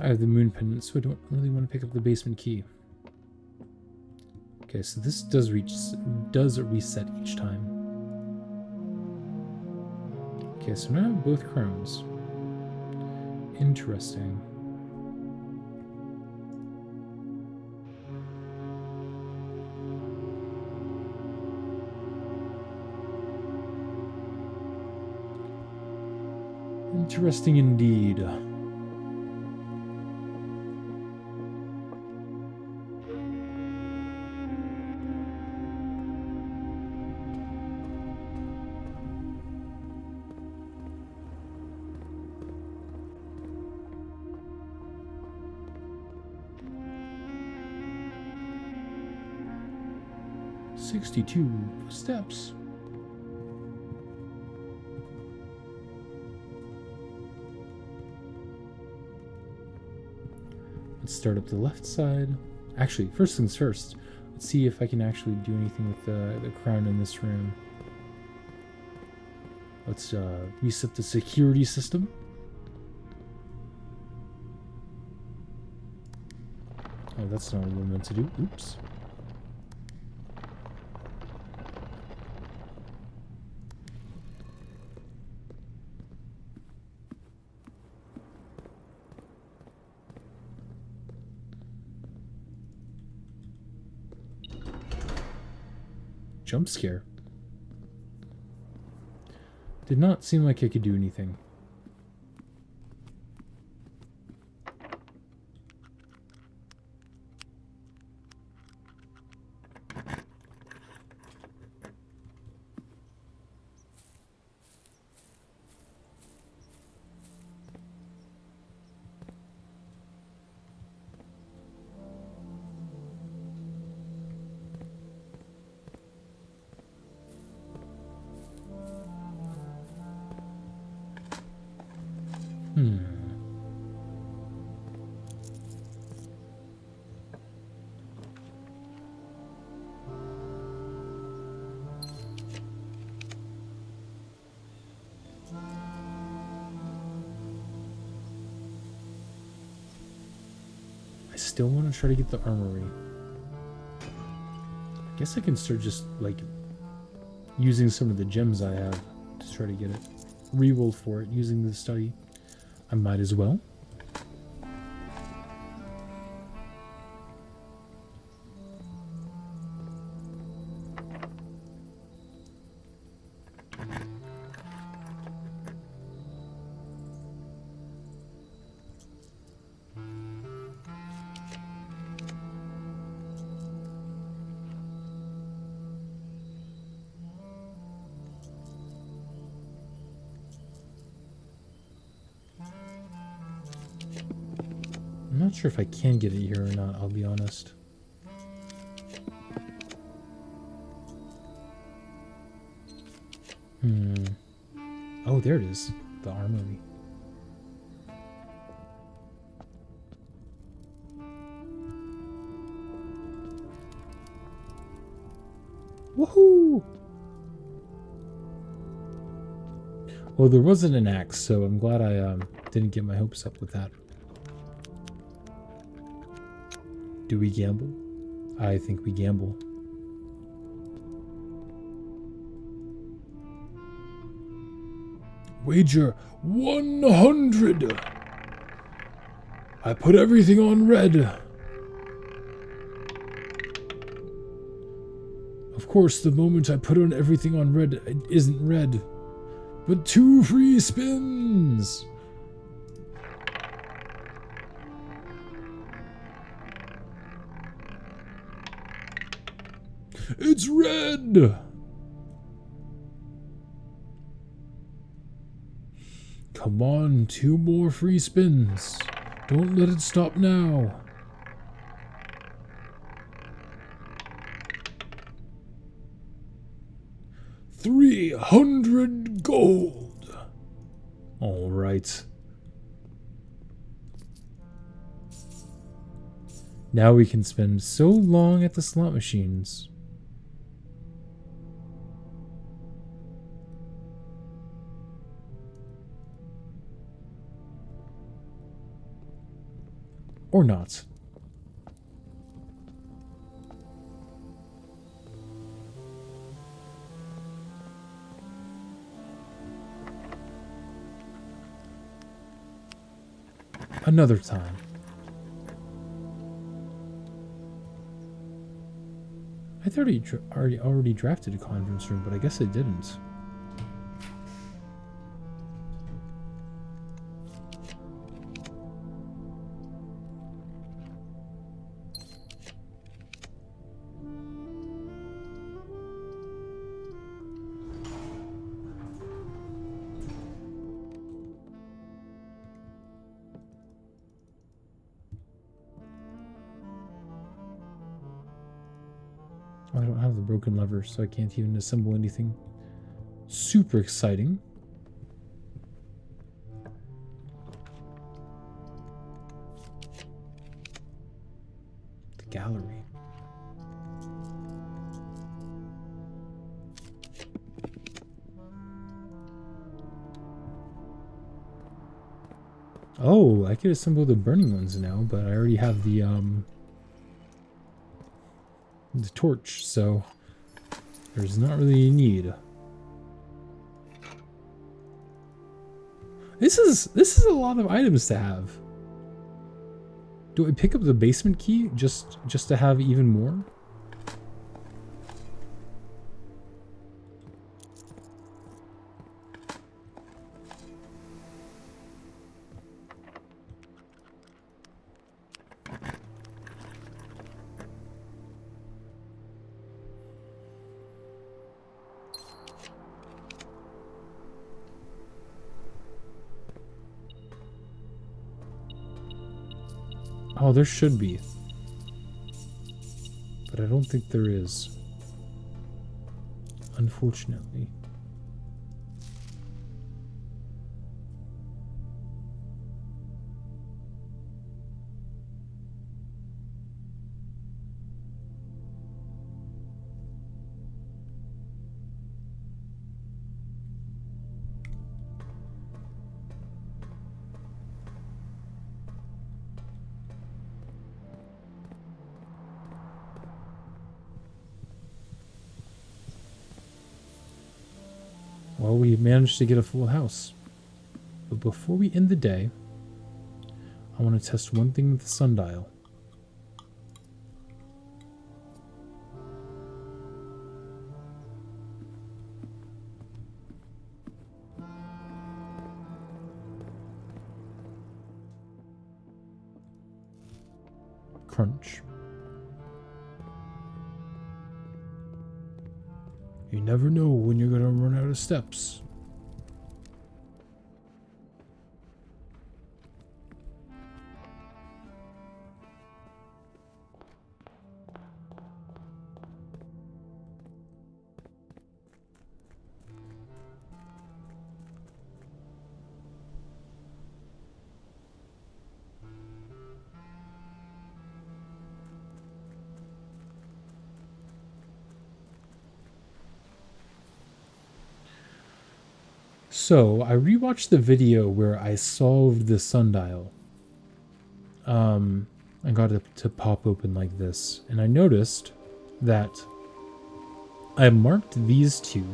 I have the moon pendant, so I don't really want to pick up the basement key. Okay, so this does reset each time. Okay, so now I have both crowns. Interesting. Interesting indeed. "62 steps. Let's start up the left side. Actually, first things first, let's see if I can actually do anything with the crown in this room. Let's reset the security system. Oh, that's not what I meant to do. Oops. Jump scare. Did not seem like I could do anything. I still want to try to get the armory. I guess I can start just like using some of the gems I have to try to get it. Reroll for it using the study. I might as well. not sure if I can get it here or not, I'll be honest. Oh, there it is. The armory. Woohoo! Well, there wasn't an axe, so I'm glad I didn't get my hopes up with that. Do we gamble? I think we gamble. Wager 100! I put everything on red. Of course, the moment I put on everything on red, it isn't red. But 2 free spins! It's red! Come on, 2 more free spins. Don't let it stop now. $300 gold. All right. Now we can spend so long at the slot machines. Or not. Another time. I thought he already drafted a conference room, but I guess I didn't. I don't have the broken lever, so I can't even assemble anything super exciting. The gallery. Oh, I could assemble the burning ones now, but I already have the torch, so there's not really a need. This is a lot of items to have. Do I pick up the basement key just to have even more? Oh, there should be. But I don't think there is. Unfortunately. Well, we managed to get a full house. But before we end the day, I want to test one thing with the sundial. Crunch. You never know when you're going to run out of steps. So I rewatched the video where I solved the sundial. I got it to pop open like this, and I noticed that I marked these two,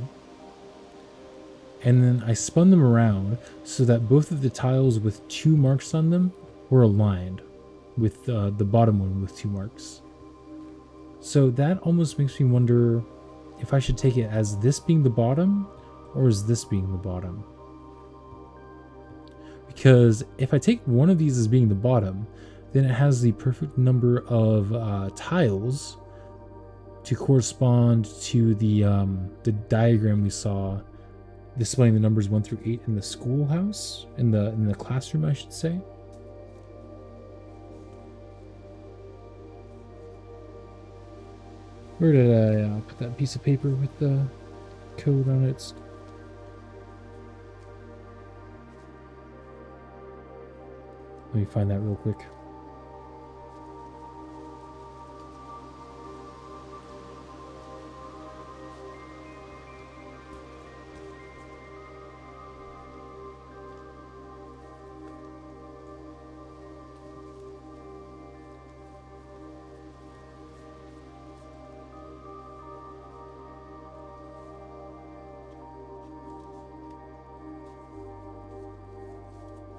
and then I spun them around so that both of the tiles with 2 marks on them were aligned with the bottom one with 2 marks. So that almost makes me wonder if I should take it as this being the bottom or is this being the bottom. Because if I take one of these as being the bottom, then it has the perfect number of tiles to correspond to the diagram we saw displaying the numbers 1 through 8 in the schoolhouse, in the classroom, I should say. Where did I put that piece of paper with the code on it? Let me find that real quick.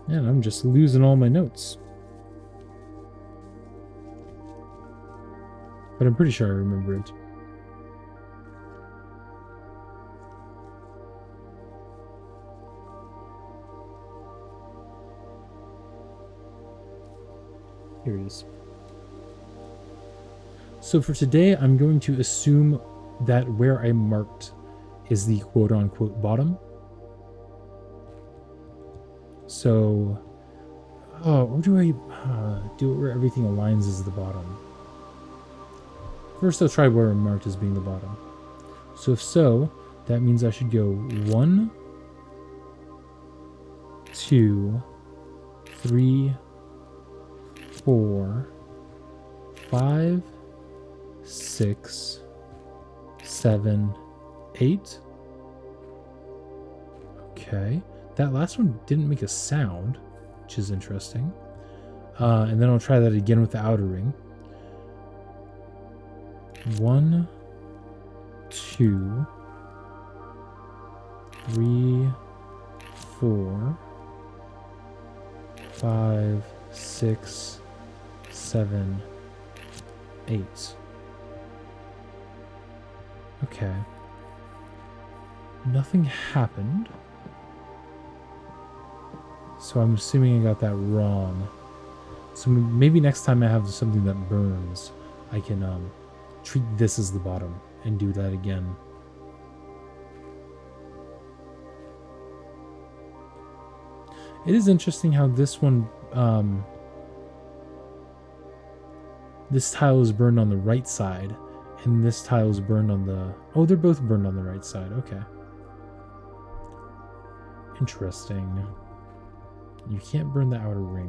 Man, I'm just losing all my notes. But I'm pretty sure I remember it. Here it is. So for today, I'm going to assume that where I marked is the quote-unquote bottom. So, or do I do it where everything aligns as the bottom? First, I'll try where I'm marked as being the bottom. So if so, that means I should go 1, 2, 3, 4, 5, 6, 7, 8. Okay. That last one didn't make a sound, which is interesting. And then I'll try that again with the outer ring. 1, 2, 3, 4, 5, 6, 7, 8. Okay. Nothing happened. So I'm assuming I got that wrong. So maybe next time I have something that burns, I can treat this as the bottom and do that again. It is interesting how this one, this tile is burned on the right side, and this tile is burned on the... Oh, they're both burned on the right side. Okay. Interesting. You can't burn the outer ring.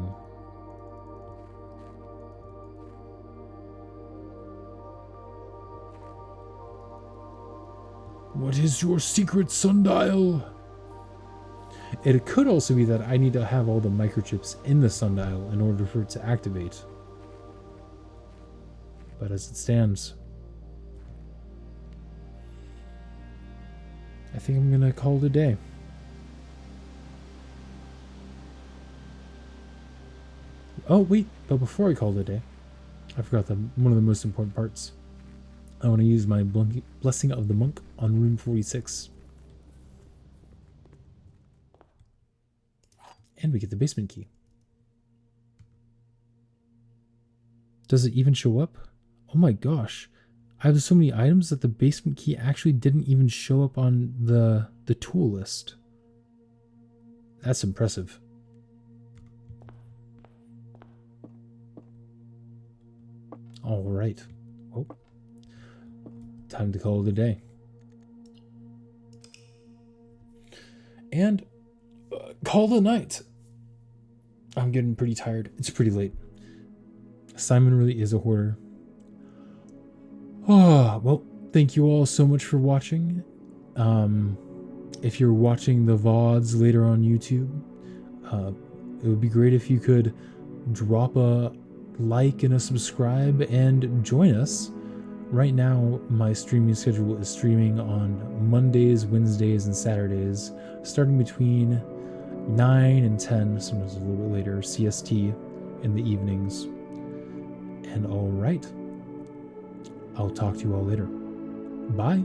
What is your secret sundial? It could also be that I need to have all the microchips in the sundial in order for it to activate. But as it stands, I think I'm gonna call it a day. Oh, wait, but before I call it a day, I forgot one of the most important parts. I want to use my Blessing of the Monk on room 46. And we get the basement key. Does it even show up? Oh my gosh. I have so many items that the basement key actually didn't even show up on the tool list. That's impressive. All right. Well, time to call it a day. And call the night. I'm getting pretty tired. It's pretty late. Simon really is a hoarder. Oh, well, thank you all so much for watching. If you're watching the VODs later on YouTube, it would be great if you could drop a like and a subscribe and join us. Right now, my streaming schedule is streaming on Mondays, Wednesdays, and Saturdays, starting between 9 and 10, sometimes a little bit later, CST in the evenings. And all right, I'll talk to you all later. Bye.